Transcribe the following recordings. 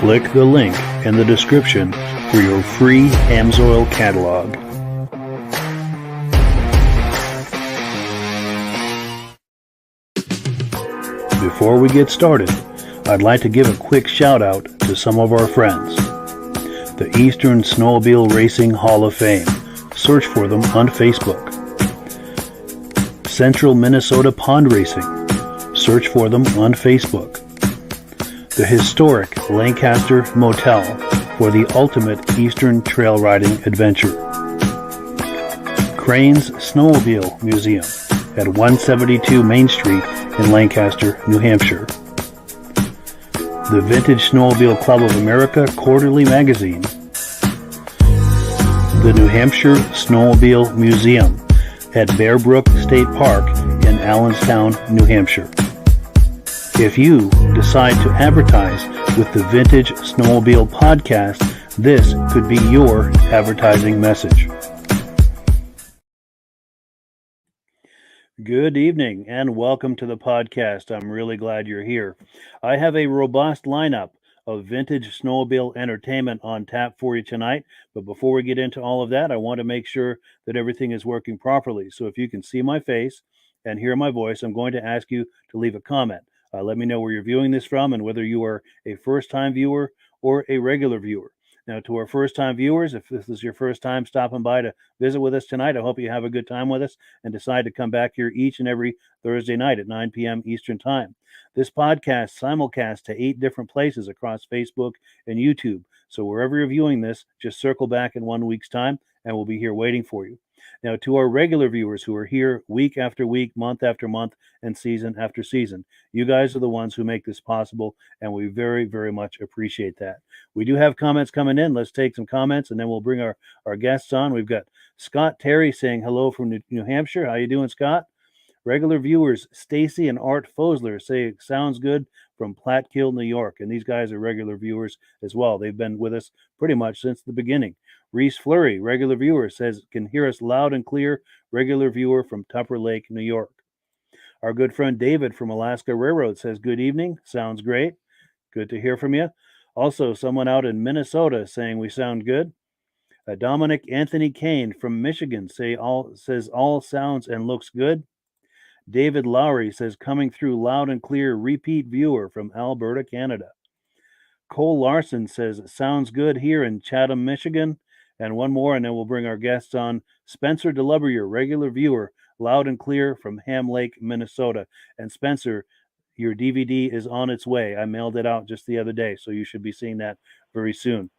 Click the link in the description for your free Amsoil catalog. Before we get started, I'd like to give a quick shout out to some of our friends. The Eastern Snowmobile Racing Hall of Fame. Search for them on Facebook. Central Minnesota Pond Racing. Search for them on Facebook. The historic Lancaster Motel for the ultimate Eastern trail riding adventure. Crane's Snowmobile Museum at 172 Main Street in Lancaster, New Hampshire. The Vintage Snowmobile Club of America Quarterly Magazine. The New Hampshire Snowmobile Museum at Bear Brook State Park in Allenstown, New Hampshire. If you decide to advertise with the Vintage Snowmobile Podcast, this could be your advertising message. Good evening and welcome to the podcast. I'm really glad you're here. I have a robust lineup of vintage snowmobile entertainment on tap for you tonight. But before we get into all of that, I want to make sure that everything is working properly. So if you can see my face and hear my voice, I'm going to ask you to leave a comment. Let me know where you're viewing this from and whether you are a first-time viewer or a regular viewer. Now, to our first-time viewers, if this is your first time stopping by to visit with us tonight, I hope you have a good time with us and decide to come back here each and every Thursday night at 9 p.m. Eastern Time. This podcast simulcasts to 8 different places across Facebook and YouTube. So wherever you're viewing this, just circle back in 1 week's time and we'll be here waiting for you. Now, to our regular viewers who are here week after week, month after month, and season after season, you guys are the ones who make this possible, and we very, very much appreciate that. We do have comments coming in. Let's take some comments, and then we'll bring our guests on. We've got Scott Terry saying hello from New Hampshire. How you doing, Scott? Regular viewers, Stacy and Art Fosler say sounds good from Platkill, New York. And these guys are regular viewers as well. They've been with us pretty much since the beginning. Reese Fleury, regular viewer, says can hear us loud and clear. Regular viewer from Tupper Lake, New York. Our good friend David from Alaska Railroad says good evening. Sounds great. Good to hear from you. Also, someone out in Minnesota saying we sound good. Dominic Anthony Kane from Michigan says all sounds and looks good. David Lowry says coming through loud and clear, repeat viewer from Alberta, Canada. Cole Larson says sounds good here in Chatham, Michigan. And one more, and then we'll bring our guests on. Spencer DeLubrier, regular viewer, loud and clear from Ham Lake, Minnesota. And Spencer, your DVD is on its way. I mailed it out just the other day, so you should be seeing that very soon.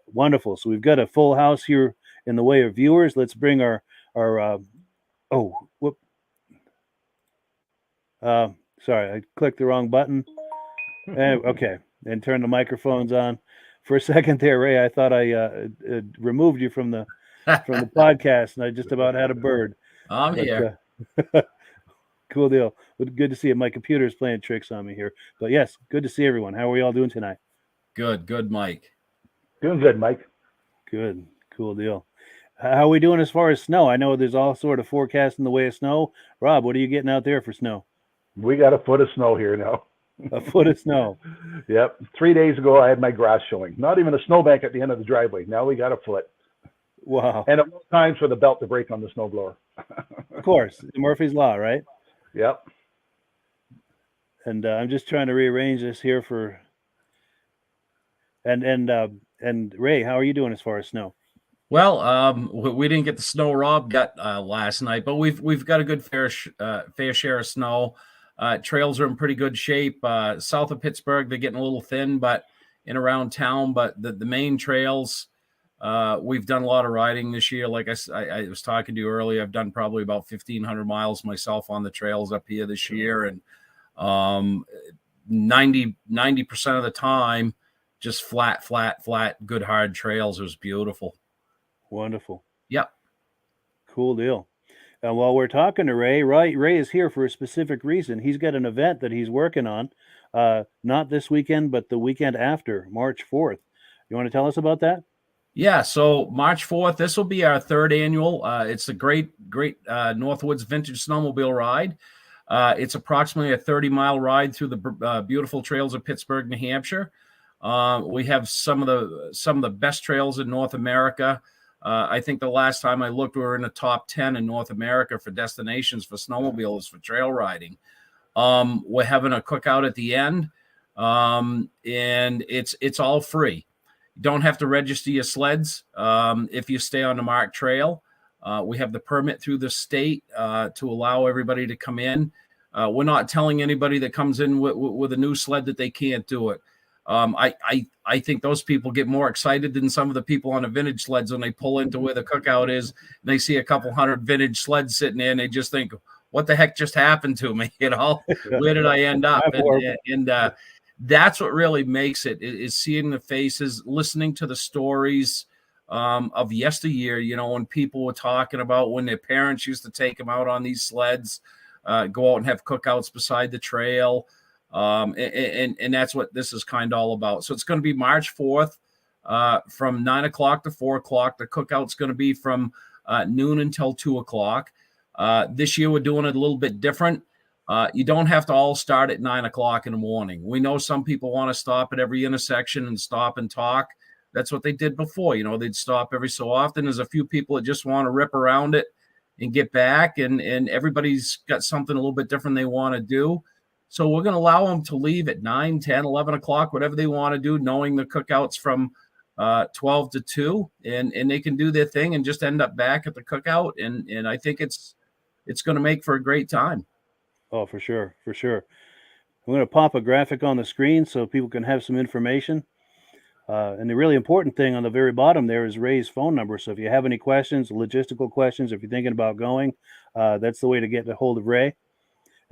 Wonderful. So we've got a full house here in the way of viewers. Let's bring our Oh, whoop. Sorry, I clicked the wrong button. Okay, and turn the microphones on. For a second there, Ray, I thought I removed you from the podcast, and I just about had a bird. I'm here. Cool deal. Good to see you. My computer is playing tricks on me here. But yes, good to see everyone. How are we all doing tonight? Good, Mike. Doing good, Mike. Good. Cool deal. How are we doing as far as snow? I know there's all sort of forecast in the way of snow. Rob, what are you getting out there for snow? We got a foot of snow here now. A foot of snow. Yep. 3 days ago, I had my grass showing. Not even a snowbank at the end of the driveway. Now we got a foot. Wow. And it was times for the belt to break on the snowblower. Of course. Murphy's Law, right? Yep. And I'm just trying to rearrange this here for. And Ray, how are you doing as far as snow? Well, we didn't get the snow Rob got last night, but we've got a good fair share of snow. Trails are in pretty good shape. South of Pittsburg, they're getting a little thin, but in around town. But the main trails, we've done a lot of riding this year. Like I was talking to you earlier, I've done probably about 1,500 miles myself on the trails up here this year, and 90% of the time, just flat, good hard trails. It was beautiful. Wonderful. Yep. Cool deal. And while we're talking to Ray is here for a specific reason. He's got an event that he's working on, not this weekend, but the weekend after, March 4th. You want to tell us about that? Yeah, so March 4th, this will be our third annual. It's a great Northwoods Vintage Snowmobile Ride. It's approximately a 30-mile ride through the beautiful trails of Pittsburg, New Hampshire. We have some of the best trails in North America. I think the last time I looked, we were in the top 10 in North America for destinations for snowmobiles for trail riding. We're having a cookout at the end, and it's all free. You don't have to register your sleds if you stay on the marked trail. We have the permit through the state to allow everybody to come in. We're not telling anybody that comes in with a new sled that they can't do it. I think those people get more excited than some of the people on the vintage sleds when they pull into where the cookout is. And they see a couple hundred vintage sleds sitting there, and they just think, "What the heck just happened to me? You know, where did I end up?" And that's what really makes it is seeing the faces, listening to the stories of yesteryear. You know, when people were talking about when their parents used to take them out on these sleds, go out and have cookouts beside the trail. And that's what this is kind of all about. So it's going to be March 4th from 9 o'clock to 4 o'clock. The cookout's going to be from noon until 2 o'clock. This year, we're doing it a little bit different. You don't have to all start at 9 o'clock in the morning. We know some people want to stop at every intersection and stop and talk. That's what they did before. You know, they'd stop every so often. There's a few people that just want to rip around it and get back. And everybody's got something a little bit different they want to do. So we're going to allow them to leave at 9, 10, 11 o'clock, whatever they want to do, knowing the cookouts from 12 to 2. And they can do their thing and just end up back at the cookout. And I think it's going to make for a great time. Oh, for sure. For sure. I'm going to pop a graphic on the screen so people can have some information. And the really important thing on the very bottom there is Ray's phone number. So if you have any questions, logistical questions, if you're thinking about going, that's the way to get a hold of Ray.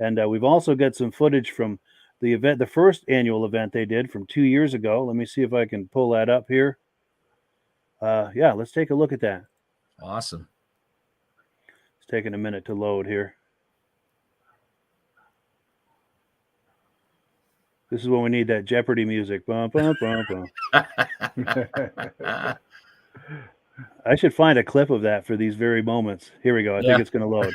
And we've also got some footage from the event, the first annual event they did from 2 years ago. Let me see if I can pull that up here. Yeah, let's take a look at that. Awesome. It's taking a minute to load here. This is when we need that Jeopardy music. Bum, bum, bum, bum. I should find a clip of that for these very moments. Here we go. I think it's going to load.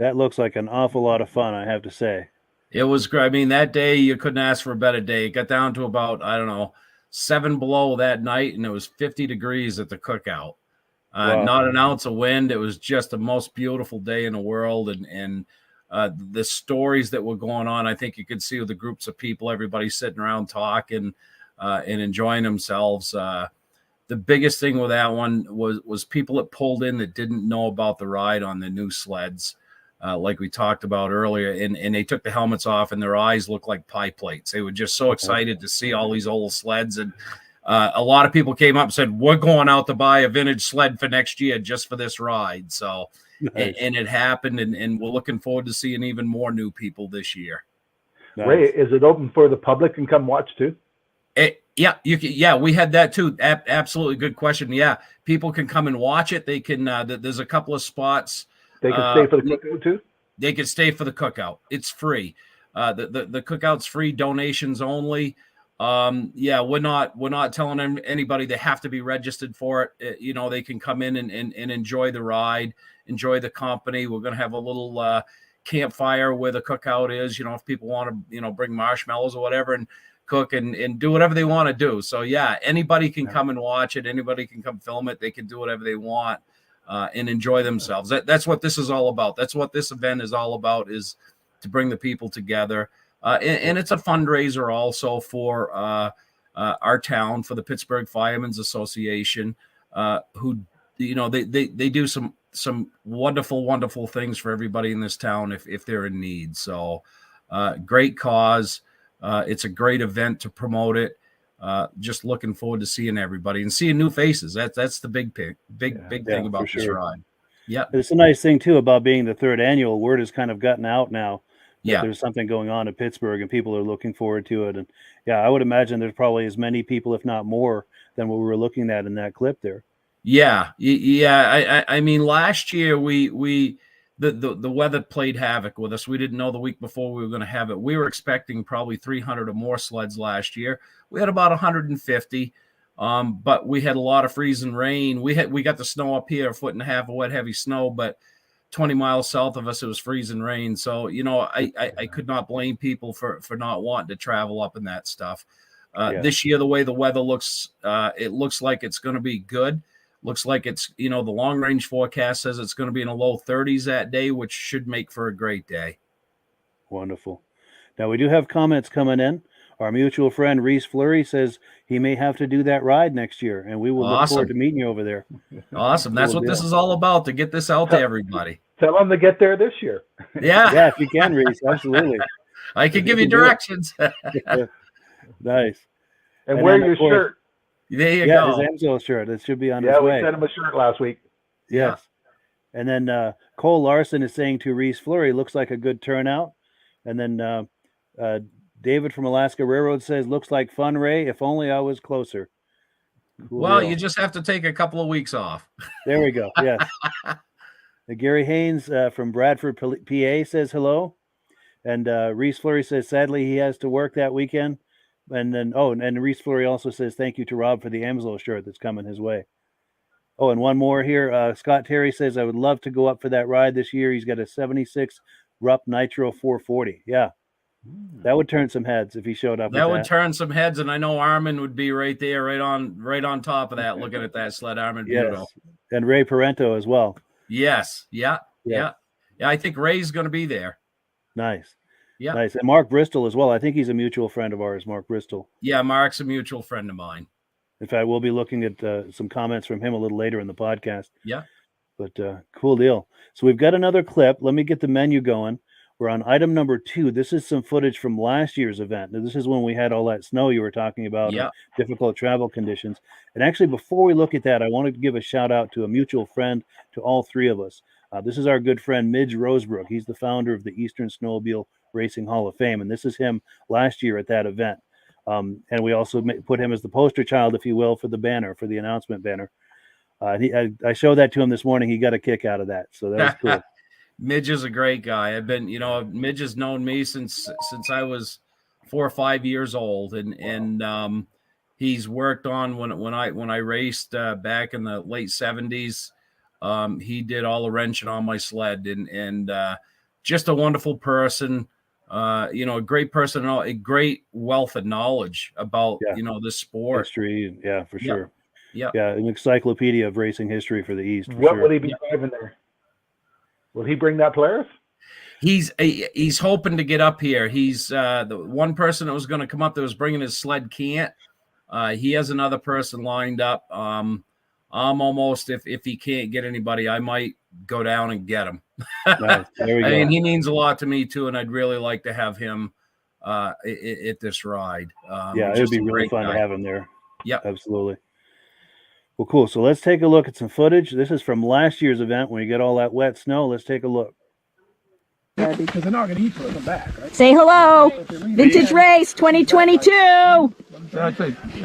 That looks like an awful lot of fun, I have to say. It was great. I mean, that day you couldn't ask for a better day. It got down to about, I don't know, 7 below that night, and it was 50 degrees at the cookout. Wow. Not an ounce of wind. It was just the most beautiful day in the world, and the stories that were going on, I think you could see with the groups of people, everybody sitting around talking and enjoying themselves. The biggest thing with that one was people that pulled in that didn't know about the ride on the new sleds, like we talked about earlier, and they took the helmets off and their eyes looked like pie plates. They were just so excited to see all these old sleds, and a lot of people came up and said, we're going out to buy a vintage sled for next year just for this ride. So, nice. and it happened, and we're looking forward to seeing even more new people this year. Nice. Ray, is it open for the public and come watch too? Yeah, you can. Yeah, we had that too. Absolutely good question. Yeah, people can come and watch it. They can. There's a couple of spots. They can stay for the cookout too. They can stay for the cookout. It's free. The cookout's free. Donations only. Yeah, we're not telling anybody they have to be registered for it. You know, they can come in and enjoy the ride, enjoy the company. We're gonna have a little campfire where the cookout is. You know, if people want to, bring marshmallows or whatever and cook and do whatever they want to do. So yeah, anybody can come and watch it. Anybody can come film it. They can do whatever they want and enjoy themselves. That's what this is all about. That's what this event is all about, is to bring the people together. And it's a fundraiser also for our town, for the Pittsburg Firemen's Association, who, they do some wonderful things for everybody in this town if they're in need. So great cause. It's a great event to promote it. Just looking forward to seeing everybody and seeing new faces. That's the big thing about this ride. Yeah, it's a nice thing too about being the third annual. Word has kind of gotten out now. Yeah, there's something going on in Pittsburgh, and people are looking forward to it. And yeah, I would imagine there's probably as many people, if not more, than what we were looking at in that clip there. Yeah. I mean, last year the weather played havoc with us. We didn't know the week before we were going to have it. We were expecting probably 300 or more sleds last year. We had about 150, but we had a lot of freezing rain. We got the snow up here, a foot and a half of wet, heavy snow, but 20 miles south of us, it was freezing rain. So, I could not blame people for not wanting to travel up in that stuff. This year, the way the weather looks, it looks like it's going to be good. Looks like it's, the long range forecast says it's going to be in the low 30s that day, which should make for a great day. Wonderful. Now we do have comments coming in. Our mutual friend Reese Fleury says he may have to do that ride next year, and we will look forward to meeting you over there. Awesome. That's what this is all about, to get this out to everybody. Tell them to get there this year. Yeah. Yeah, if you can, Reese, absolutely. I can give you directions. Nice. And wear your shirt. There you go. His Amsoil shirt. It should be on his way. Yeah, we sent him a shirt last week. Yes. Yeah. And then Cole Larson is saying to Reese Fleury, looks like a good turnout. And then David from Alaska Railroad says, looks like fun, Ray. If only I was closer. Cool. Well, you just have to take a couple of weeks off. There we go. Yes. Gary Haynes from Bradford, PA says hello. And Reese Fleury says, sadly, he has to work that weekend. And then, and Reese Fleury also says, thank you to Rob for the Amsoil shirt that's coming his way. Oh, and one more here. Scott Terry says, I would love to go up for that ride this year. He's got a 76 Rupp Nitro 440. Yeah. That would turn some heads if he showed up. That would turn some heads. And I know Armin would be right there, right on top of that, looking at that sled. Armin Budo. And Ray Parento as well. Yes. Yeah. I think Ray's going to be there. Nice. Yeah. Nice. And Mark Bristol as well. I think he's a mutual friend of ours, Mark Bristol. Yeah, Mark's a mutual friend of mine. In fact, we'll be looking at some comments from him a little later in the podcast. Yeah. But cool deal. So we've got another clip. Let me get the menu going. We're on item number 2. This is some footage from last year's event. Now, this is when we had all that snow you were talking about, difficult travel conditions. And actually, before we look at that, I wanted to give a shout out to a mutual friend to all three of us. This is our good friend, Midge Rosebrook. He's the founder of the Eastern Snowmobile Racing Hall of Fame. And this is him last year at that event. And we also put him as the poster child, if you will, for the banner, for the announcement banner. I showed that to him this morning. He got a kick out of that. So that was cool. Midge is a great guy. Midge has known me since I was 4 or 5 years old. And he's worked on when I raced back in the late 70s. He did all the wrenching on my sled. And just a wonderful person. A great person, a great wealth of knowledge about this sport. History, yeah, for sure. Yeah, an encyclopedia of racing history for the East. For What sure. will he be driving there? Will he bring that Polaris? He's hoping to get up here. He's the one person that was going to come up that was bringing his sled can't. He has another person lined up. I'm almost, if he can't get anybody, I might go down and get him. Nice. There we go. He means a lot to me too, and I'd really like to have him at this ride. It would be really fun to have him there. Yeah, absolutely. Well, cool. So let's take a look at some footage. This is from last year's event when you get all that wet snow. Let's take a look. Because they're not going to eat till they come back, right? Say hello. Vintage Race 2022.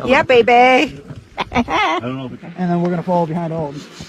Yeah, baby. I don't know. And then we're going to follow behind all of them.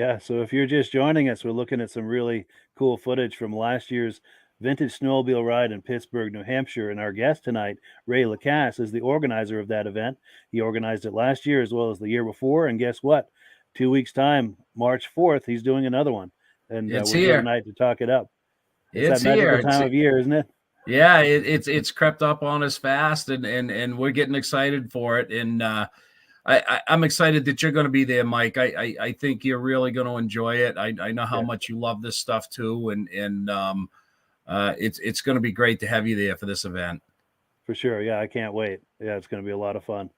Yeah, so if you're just joining us, we're looking at some really cool footage from last year's Vintage Snowmobile Ride in Pittsburg, New Hampshire. And our guest tonight, Ray Lacasse, is the organizer of that event. He organized it last year as well as the year before. And guess what? 2 weeks' time, March 4th, he's doing another one. And It's we're here here tonight to talk it up. It's that magical here. time of year, isn't it? Yeah, it's crept up on us fast, and we're getting excited for it. And I'm excited that you're going to be there, Mike. I think you're really going to enjoy it. I know how much you love this stuff too, and it's going to be great to have you there for this event. For sure. Yeah, I can't wait. Yeah, it's going to be a lot of fun.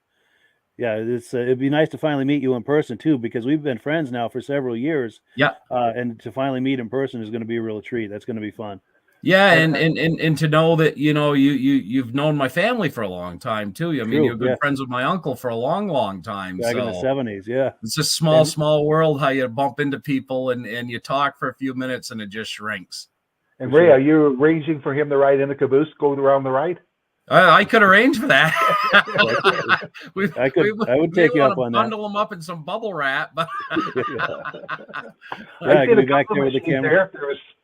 Yeah, it'd be nice to finally meet you in person too, because we've been friends now for several years. Yeah. And to finally meet in person is going to be a real treat. That's going to be fun. Yeah, and to know that you've known my family for a long time too. I mean, you're good friends with my uncle for a long time. Back in the 70s, yeah. It's a small world how you bump into people and you talk for a few minutes and it just shrinks. And Ray, are you arranging for him to ride in a caboose, go around the ride? I could arrange for that. I would take you up on that. Bundle them up in some bubble wrap. But I could be back there with the camera.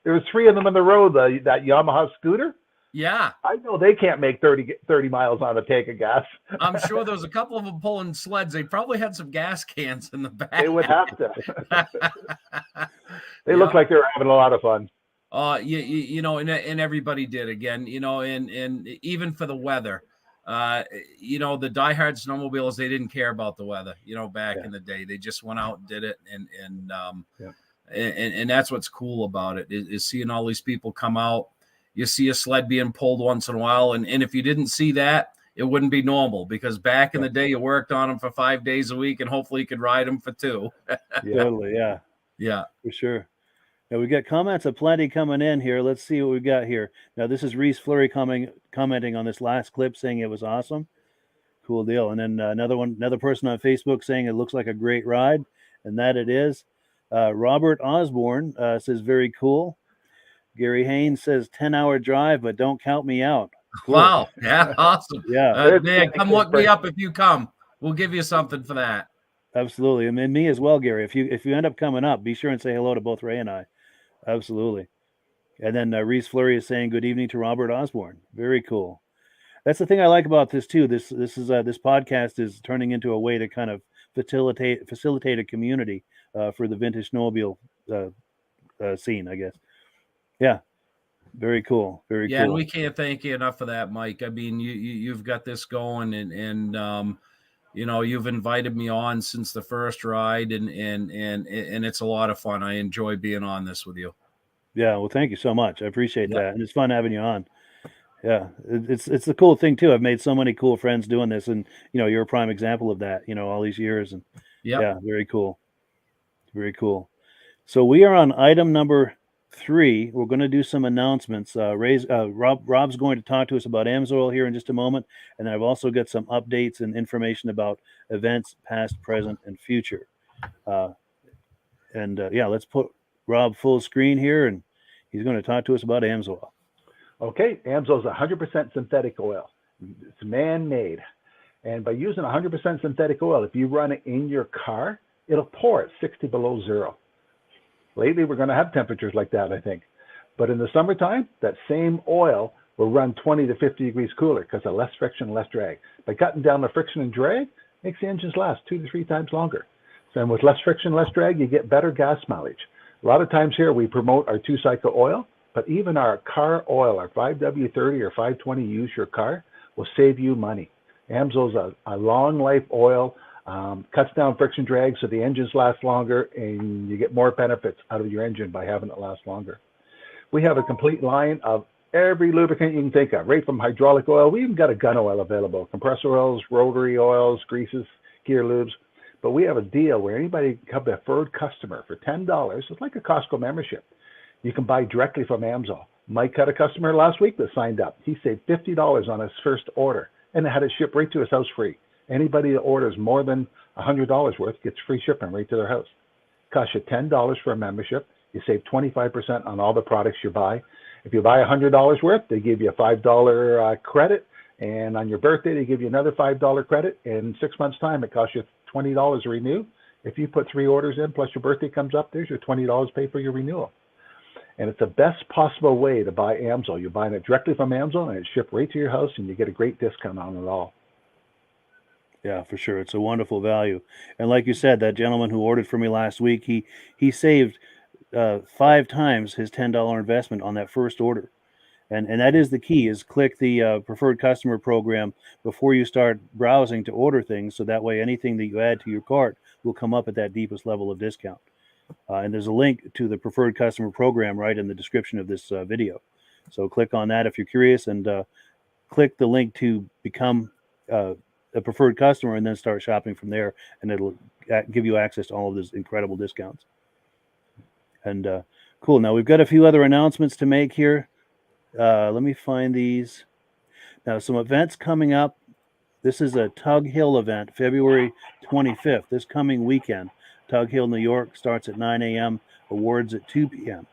There was 3 of them on the road. That Yamaha scooter. Yeah, I know they can't make 30 miles on a tank of gas. I'm sure there was a couple of them pulling sleds. They probably had some gas cans in the back. They would have to. They look like they were having a lot of fun. And everybody did again, and even for the weather, the diehard snowmobilers, they didn't care about the weather, back in the day. They just went out and did it. And that's what's cool about it is seeing all these people come out. You see a sled being pulled once in a while. And if you didn't see that, it wouldn't be normal, because back in the day, you worked on them for 5 days a week and hopefully you could ride them for 2. Totally. Yeah. Yeah, for sure. Now, we got comments aplenty coming in here. Let's see what we've got here. Now, this is Reese Fleury commenting on this last clip, saying it was awesome. Cool deal. And then another person on Facebook saying it looks like a great ride, and that it is. Robert Osborne says, very cool. Gary Haynes says, 10-hour drive, but don't count me out. Cool. Wow. Yeah, awesome. Yeah. Man, come look me up if you come. We'll give you something for that. Absolutely. I mean, me as well, Gary. If you end up coming up, be sure and say hello to both Ray and I. Absolutely. And then Reese Fleury is saying good evening to Robert Osborne. Very cool. That's the thing I like about this too. This podcast is turning into a way to kind of facilitate a community for the vintage snowmobile scene, I guess. Yeah. Very cool. Very cool. Yeah, and we can't thank you enough for that, Mike. I mean, you've got this going, and you've invited me on since the first ride, and it's a lot of fun. I enjoy being on this with you. Yeah, well, thank you so much. I appreciate that, and it's fun having you on. Yeah, it's the cool thing too. I've made so many cool friends doing this, and you're a prime example of that. All these years, and yeah, very cool, very cool. So we are on item number 3. We're going to do some announcements. Rob's going to talk to us about AMSOIL here in just a moment, and then I've also got some updates and information about events past, present, and future. Let's put Rob full screen here, and he's going to talk to us about AMSOIL. Okay, AMSOIL is 100% synthetic oil. It's man-made, and by using 100% synthetic oil, if you run it in your car, it'll pour at 60 below zero. Lately, we're going to have temperatures like that, I think. But in the summertime, that same oil will run 20 to 50 degrees cooler because of less friction, less drag. By cutting down the friction and drag, it makes the engines last 2 to 3 times longer. So, and with less friction, less drag, you get better gas mileage. A lot of times here, we promote our 2-cycle oil, but even our car oil, our 5W30 or 520 use your car, will save you money. AMSOIL's a long life oil. Cuts down friction drag so the engines last longer, and you get more benefits out of your engine by having it last longer. We have a complete line of every lubricant you can think of, right from hydraulic oil. We even got a gun oil available, compressor oils, rotary oils, greases, gear lubes. But we have a deal where anybody can become a preferred customer for $10. It's like a Costco membership. You can buy directly from AMSOIL. Mike had a customer last week that signed up. He saved $50 on his first order, and had it shipped right to his house free. Anybody that orders more than $100 worth gets free shipping right to their house. Costs you $10 for a membership. You save 25% on all the products you buy. If you buy $100 worth, they give you a $5 credit. And on your birthday, they give you another $5 credit. In 6 months' time, it costs you $20 to renew. If you put 3 orders in, plus your birthday comes up, there's your $20 pay for your renewal. And it's the best possible way to buy AMSO. You're buying it directly from AMSO, and it's shipped right to your house, and you get a great discount on it all. Yeah, for sure. It's a wonderful value. And like you said, that gentleman who ordered for me last week, he saved 5 times his $10 investment on that first order. And that is the key, is click the preferred customer program before you start browsing to order things, so that way anything that you add to your cart will come up at that deepest level of discount. And there's a link to the preferred customer program right in the description of this video. So click on that if you're curious, and click the link to become a preferred customer, and then start shopping from there, and it'll give you access to all of those incredible discounts. And cool. Now we've got a few other announcements to make here. Let me find these. Now, some events coming up. This is a Tug Hill event, February 25th, this coming weekend. Tug Hill, New York, starts at 9 a.m., awards at 2 p.m.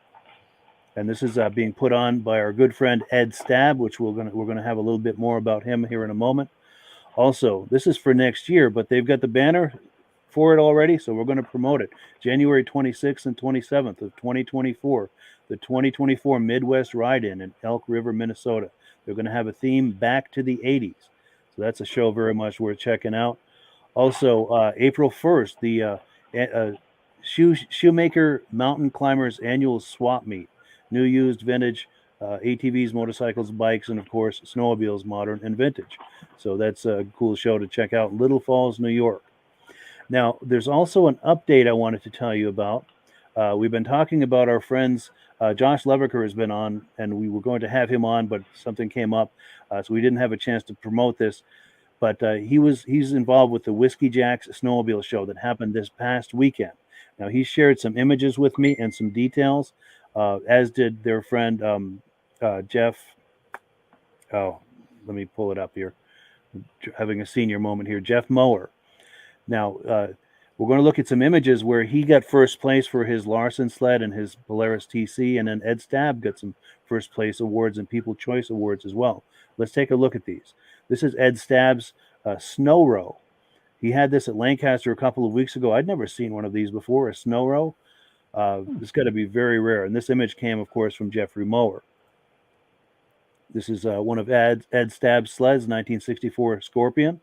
And this is being put on by our good friend Ed Stab, which we're gonna have a little bit more about him here in a moment. Also, this is for next year, but they've got the banner for it already, so we're going to promote it. January 26th and 27th of 2024, the 2024 Midwest Ride-In in Elk River, Minnesota. They're going to have a theme back to the 80s. So that's a show very much worth checking out. Also, April 1st, the Shoemaker Mountain Climbers Annual Swap Meet. New, used, vintage, ATVs, motorcycles, bikes, and of course, snowmobiles, modern and vintage. So that's a cool show to check out in Little Falls, New York. Now, there's also an update I wanted to tell you about. We've been talking about our friends. Josh Leviker has been on, and we were going to have him on, but something came up, so we didn't have a chance to promote this. But he's involved with the Whiskey Jacks Snowmobile Show that happened this past weekend. Now, he shared some images with me and some details, as did their friend Jeff. Oh, let me pull it up here. Having a senior moment here. Jeff Mower. Now, we're going to look at some images where he got first place for his Larson sled and his Polaris TC, and then Ed Stab got some first place awards and People Choice Awards as well. Let's take a look at these. This is Ed Stab's Snow Row. He had this at Lancaster a couple of weeks ago. I'd never seen one of these before, a Snow Row. It's got to be very rare. And this image came, of course, from Jeffrey Mower. This is one of Ed Stab's sleds, 1964 Scorpion.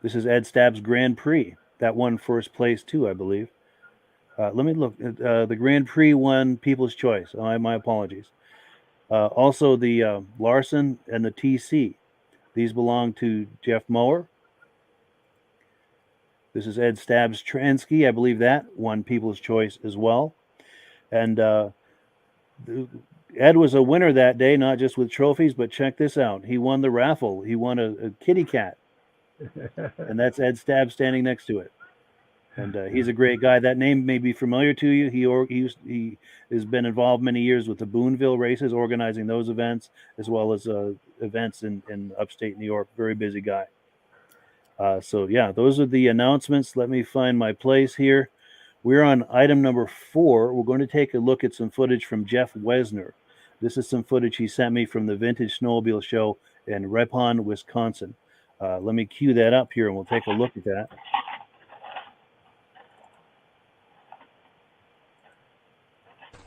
This is Ed Stab's Grand Prix. That won first place too, I believe. Let me look. The Grand Prix won People's Choice. My apologies. Also, the Larson and the TC. These belong to Jeff Mower. This is Ed Stab's Transky. I believe that won People's Choice as well. And Ed was a winner that day, not just with trophies, but check this out. He won the raffle. He won a kitty cat. And that's Ed Stab standing next to it. And he's a great guy. That name may be familiar to you. He has been involved many years with the Boonville races, organizing those events, as well as events in upstate New York. Very busy guy. So, yeah, those are the announcements. Let me find my place here. We're on item number 4. We're going to take a look at some footage from Jeff Wesner. This is some footage he sent me from the Vintage Snowmobile Show in Ripon, Wisconsin. Let me cue that up here, and we'll take a look at that.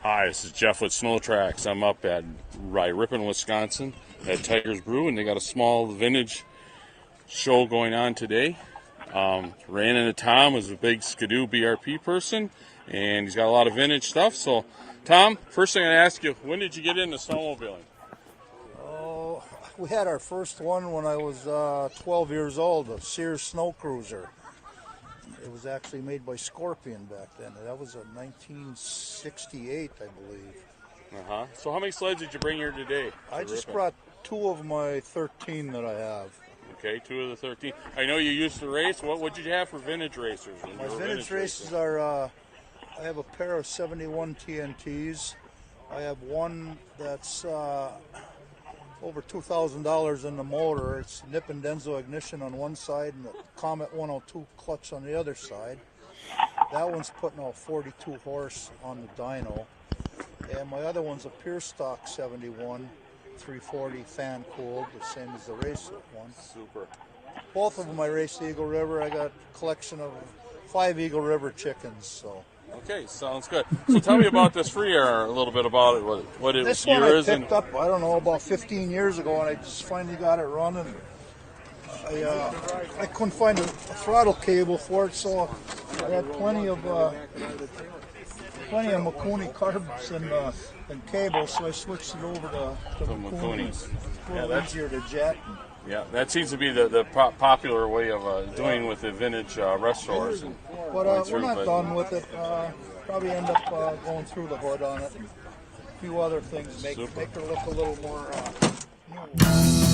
Hi, this is Jeff with Snow Tracks. I'm up at Ripon, Wisconsin at Tiger's Brew, and they got a small vintage show going on today. Ran into Tom, who's a big Skidoo BRP person, and he's got a lot of vintage stuff. So, Tom, first thing I ask you, when did you get into snowmobiling? Oh, we had our first one when I was 12 years old, a Sears Snow Cruiser. It was actually made by Scorpion back then. That was in 1968, I believe. So how many sleds did you bring here today? I just brought 2 of my 13 that I have. Okay, 2 of the 13. I know you used to race. What did you have for vintage racers? My vintage races are, I have a pair of 71 TNTs. I have one that's over $2,000 in the motor. It's Nippon Denso ignition on one side and the Comet 102 clutch on the other side. That one's putting out 42 horse on the dyno. And my other one's a Pure Stock 71, 340 fan cooled, the same as the race one. Super. both of them I raced Eagle River. I got a collection of 5 Eagle River chickens. So. Okay, sounds good. So tell me about this free air, a little bit about it, what it This year one I is. picked up, I don't know, about 15 years ago, and I just finally got it running. I couldn't find a throttle cable for it, so I had plenty of Makuni carbs and cables, so I switched it over to Makunis. A little easier to jet. Yeah, that seems to be the popular way of doing with the vintage restores. But we're not done with it. Probably end up going through the hood on it. And a few other things make her look a little more new.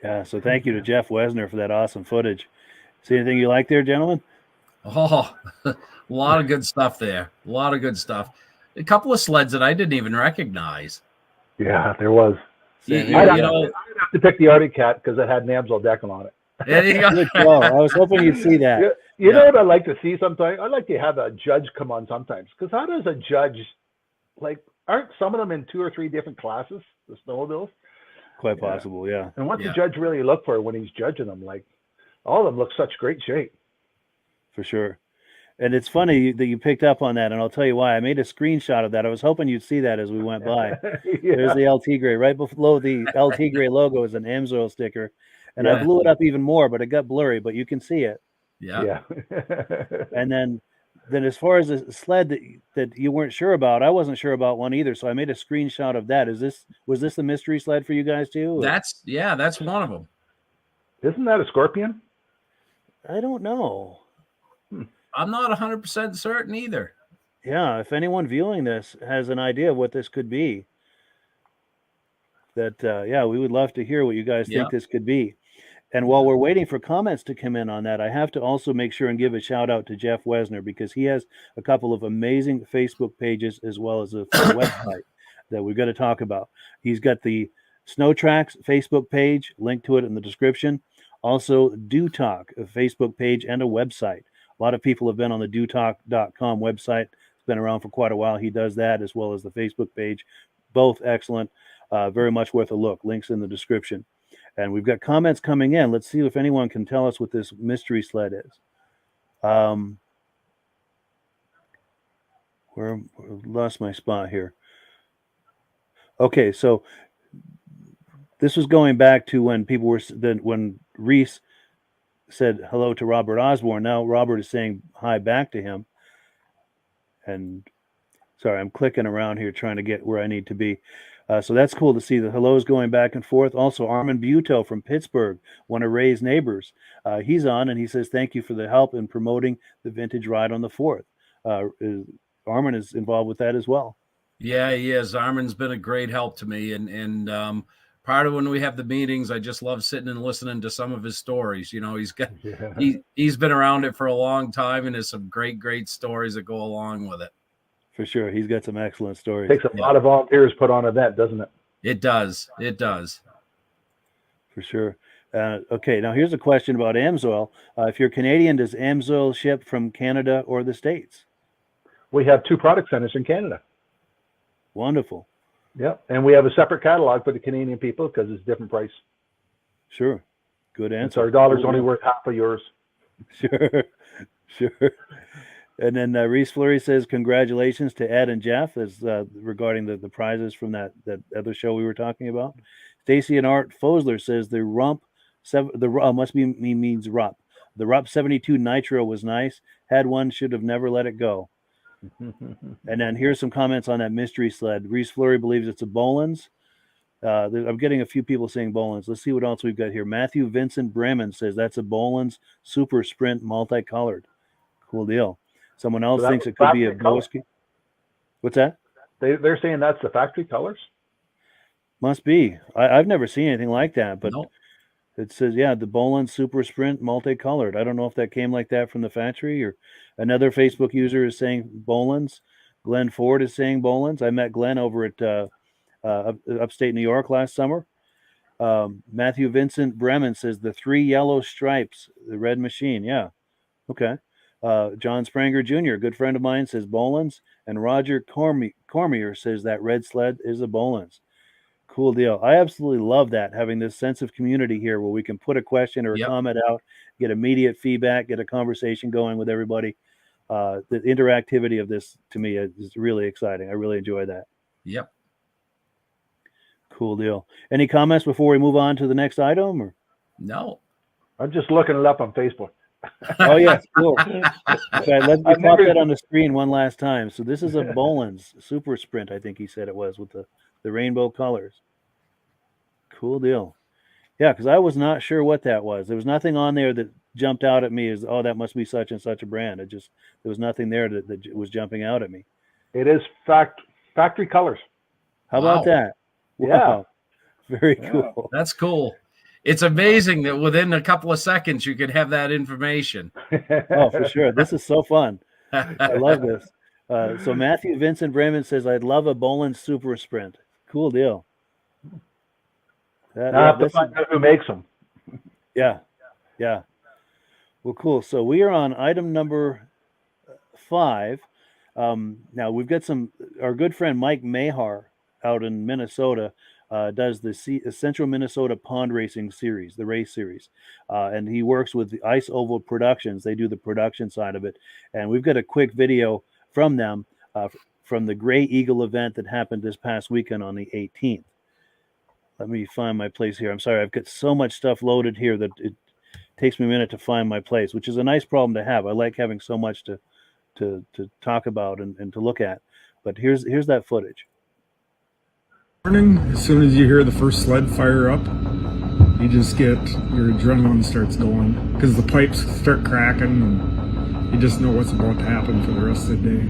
Yeah, so thank you to Jeff Wesner for that awesome footage. See anything you like there, gentlemen? Oh, a lot of good stuff there. A lot of good stuff. A couple of sleds that I didn't even recognize. Yeah, there was. You I'd know, have to pick the Arctic Cat because it had Namsel Deckel on it. there you go. Good call. I was hoping you'd see that. You know what I'd like to see sometimes? I'd like to have a judge come on sometimes. Because how does a judge, like, aren't some of them in 2 or 3 different classes, the snowmobiles? Quite possible, yeah. And what's the judge really look for when he's judging them? Like, all of them look such great shape. For sure. And it's funny that you picked up on that, and I'll tell you why. I made a screenshot of that. I was hoping you'd see that as we went by. There's the LT Gray. Right below the LT Gray logo is an AMSOIL sticker. And I blew it up even more, but it got blurry, but you can see it. Yeah. And then as far as a sled that you weren't sure about, I wasn't sure about one either. So I made a screenshot of that. Was this the mystery sled for you guys too? Or? That's one of them. Isn't that a Scorpion? I don't know. I'm not 100% certain either. Yeah, if anyone viewing this has an idea of what this could be, we would love to hear what you guys think this could be. And while we're waiting for comments to come in on that, I have to also make sure and give a shout out to Jeff Wesner because he has a couple of amazing Facebook pages as well as a website that we've got to talk about. He's got the Snow Tracks Facebook page, link to it in the description. Also, Do Talk, a Facebook page and a website. A lot of people have been on the dotalk.com website. It's been around for quite a while. He does that as well as the Facebook page. Both excellent. Very much worth a look. Links in the description. And we've got comments coming in. Let's see if anyone can tell us what this mystery sled is. Where lost my spot here. Okay, so this was going back to when people were when Reese said hello to Robert Osborne. Now Robert is saying hi back to him. And sorry, I'm clicking around here trying to get where I need to be. So that's cool to see the hellos going back and forth. Also, Armin Buto from Pittsburgh, one of Ray's neighbors. He's on, and he says, thank you for the help in promoting the Vintage Ride on the 4th. Armin is involved with that as well. Yeah, he is. Armin's been a great help to me. And part of when we have the meetings, I just love sitting and listening to some of his stories. You know, he's been around it for a long time, and there's some great stories that go along with it. For sure. He's got some excellent stories. Takes a lot of volunteers put on an event, doesn't it? It does. For sure. Okay, now here's a question about Amsoil. If you're Canadian, does Amsoil ship from Canada or the States? We have 2 product centers in Canada. Wonderful. Yep, and we have a separate catalog for the Canadian people because it's different price. Sure. Good answer. So our dollar's only worth half of yours. Sure. And then Reese Fleury says, congratulations to Ed and Jeff as regarding the prizes from that other show we were talking about. Stacy and Art Fosler says the Rump means Rupp. The Rupp 72 Nitro was nice. Had one, should have never let it go. And then here's some comments on that mystery sled. Reese Fleury believes it's a Boland's. I'm getting a few people saying Boland's. Let's see what else we've got here. Matthew Vincent Bremen says that's a Boland's Super Sprint multicolored. Cool deal. Someone else thinks it could be a Boski. What's that? They're saying that's the factory colors? Must be. I've never seen anything like that, but nope. It says, yeah, the Boland Super Sprint multicolored. I don't know if that came like that from the factory or another Facebook user is saying Boland's. Glenn Ford is saying Boland's. I met Glenn over at upstate New York last summer. Matthew Vincent Bremen says the 3 yellow stripes, the red machine. Yeah. Okay. John Spranger Jr., a good friend of mine, says Boland's. And Roger Cormier says that red sled is a Boland's. Cool deal. I absolutely love that, having this sense of community here where we can put a question or a comment out, get immediate feedback, get a conversation going with everybody. The interactivity of this, to me, is really exciting. I really enjoy that. Yep. Cool deal. Any comments before we move on to the next item? Or? No. I'm just looking it up on Facebook. Oh, yeah, cool. Okay, let's pop that on the screen one last time. So this is a Boland's Super Sprint, I think he said it was, with the rainbow colors. Cool deal. Yeah, because I was not sure what that was. There was nothing on there that jumped out at me as, oh, that must be such and such a brand. There was nothing there that was jumping out at me. It is factory colors. How about that? Wow. Yeah. Very cool. That's cool. It's amazing that within a couple of seconds you could have that information. Oh, for sure. This is so fun. I love this. So Matthew Vincent Bremen says, I'd love a Boland Super Sprint. Cool deal. I have to find out who makes them. Yeah. Well, cool. So we are on item number 5. Now we've got our good friend Mike Mahar out in Minnesota does the Central Minnesota Pond Racing Series, the race series. And he works with the Ice Oval Productions. They do the production side of it. And we've got a quick video from them from the Gray Eagle event that happened this past weekend on the 18th. Let me find my place here. I'm sorry, I've got so much stuff loaded here that it takes me a minute to find my place, which is a nice problem to have. I like having so much to talk about and to look at. But here's that footage. Morning, as soon as you hear the first sled fire up, you just get, your adrenaline starts going because the pipes start cracking and you just know what's about to happen for the rest of the day.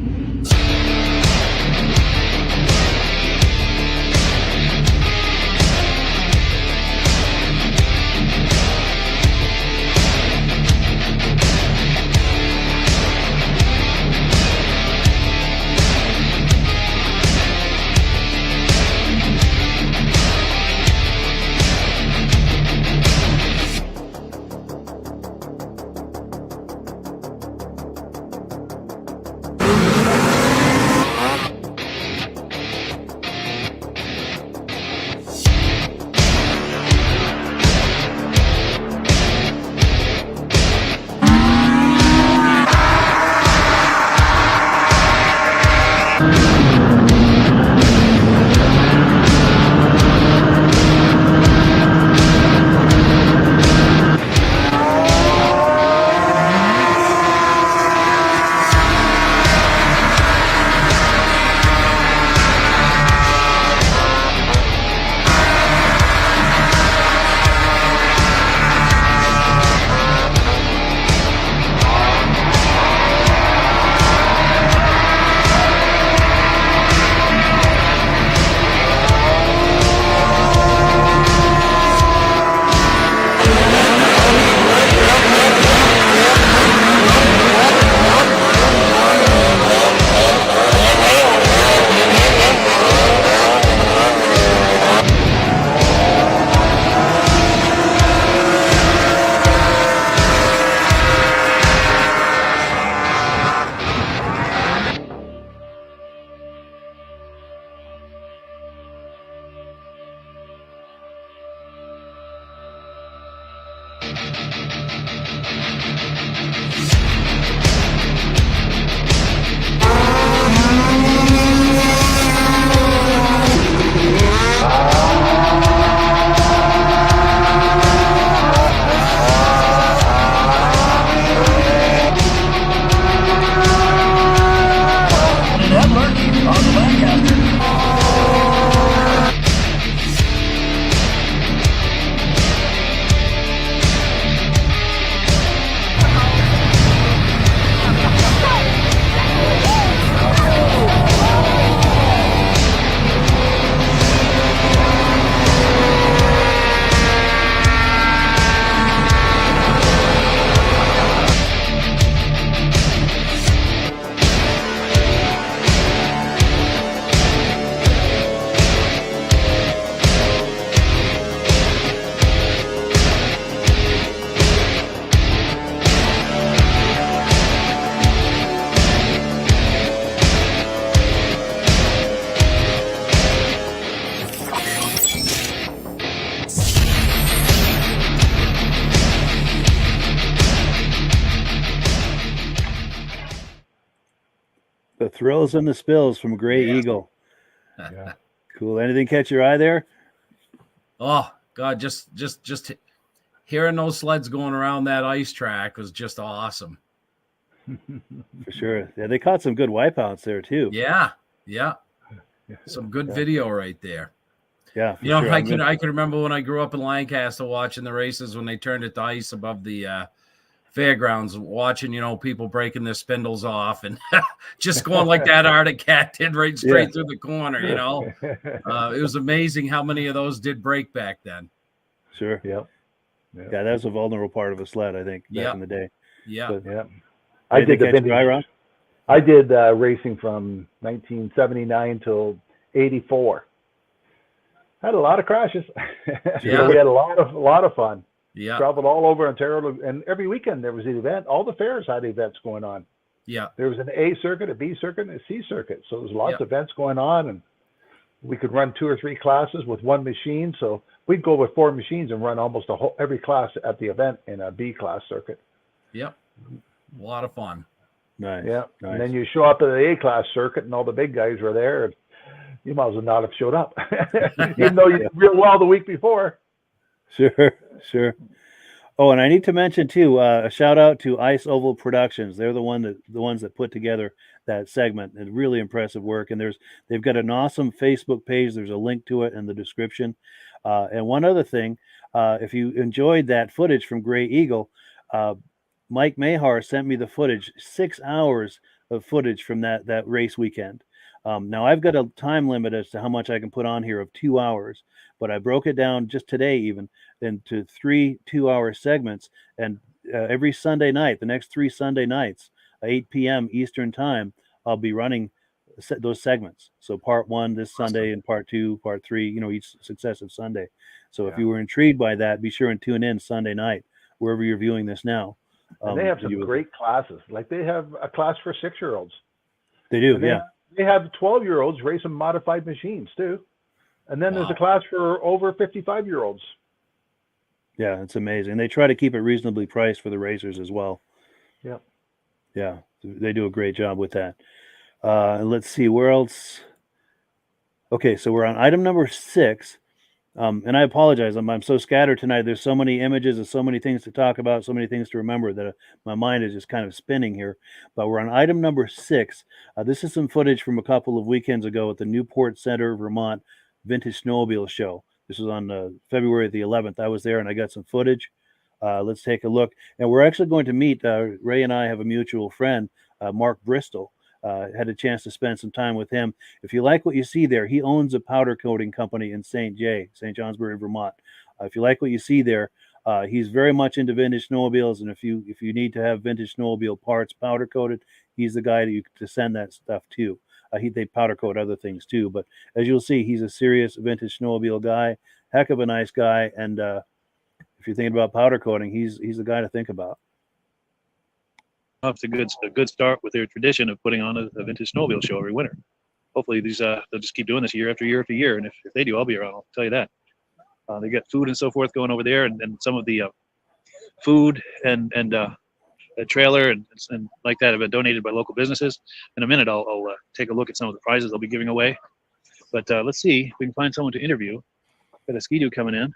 The thrills and the spills from Gray Eagle. Yeah. Cool. Anything catch your eye there? Oh God, just hearing those sleds going around that ice track was just awesome. For sure. Yeah, they caught some good wipeouts there too. Yeah. Some good video right there. Yeah, for You know, sure. I can remember when I grew up in Lancaster watching the races when they turned it to ice above the fairgrounds, watching, you know, people breaking their spindles off and just going like that Arctic Cat did right straight through the corner, you know. It was amazing how many of those did break back then. Sure. Yep. Yeah, that was a vulnerable part of a sled, I think, back in the day. Yeah. But, Yeah. I did the vintage. I did racing from 1979 till 84. Had a lot of crashes. Yeah. We had a lot of fun. Yeah. Traveled all over Ontario, and every weekend there was an event. All the fairs had events going on. Yeah. There was an A circuit, a B circuit, and a C circuit. So there was lots of events going on, and we could run 2 or 3 classes with one machine. So we'd go with 4 machines and run almost every class at the event in a B class circuit. Yep. A lot of fun. Nice. Yeah. Nice. And then you show up at the A class circuit, and all the big guys were there. And you might as well not have showed up, even though you did real well the week before. Sure. Oh, and I need to mention too, a shout out to Ice Oval Productions. They're the ones that put together that segment, and really impressive work. And they've got an awesome Facebook page. There's a link to it in the description. And one other thing, if you enjoyed that footage from Gray Eagle, Mike Mahar sent me the footage, 6 hours of footage from that race weekend. Now I've got a time limit as to how much I can put on here of 2 hours, but I broke it down just today even into 3 2-hour segments. And every Sunday night, the next 3 Sunday nights, 8 p.m. Eastern time, I'll be running those segments. So part 1 this Sunday and part 2, part 3, you know, each successive Sunday. So if you were intrigued by that, be sure and tune in Sunday night, wherever you're viewing this now. And they have some great classes. Like they have a class for 6-year-olds. They do, yeah. They have 12-year-olds racing modified machines too. And then there's a class for over 55-year-olds. Yeah, it's amazing. They try to keep it reasonably priced for the racers as well. Yep. Yeah, they do a great job with that. Let's see, where else? Okay, so we're on item number 6. And I apologize. I'm so scattered tonight. There's so many images and so many things to talk about, so many things to remember that my mind is just kind of spinning here. But we're on item number 6. This is some footage from a couple of weekends ago at the Newport Center, Vermont Vintage Snowmobile Show. This was on February the 11th. I was there and I got some footage. Let's take a look. And we're actually going to meet, Ray and I have a mutual friend, Mark Bristol. Had a chance to spend some time with him. If you like what you see there, he owns a powder coating company in St. Johnsbury, Vermont. If you like what you see there, he's very much into vintage snowmobiles. And if you need to have vintage snowmobile parts powder coated, he's the guy to send that stuff to. They powder coat other things too, but as you'll see, he's a serious vintage snowmobile guy, heck of a nice guy. And if you're thinking about powder coating, he's the guy to think about. It's a good start with their tradition of putting on a vintage snowmobile show every winter. Hopefully they'll just keep doing this year after year after year. And if they do, I'll be around. I'll tell you that. They got food and so forth going over there, and some of the food and a trailer and like that have been donated by local businesses. In a minute, I'll take a look at some of the prizes they'll be giving away. But let's see if we can find someone to interview. Got a Ski-Doo coming in.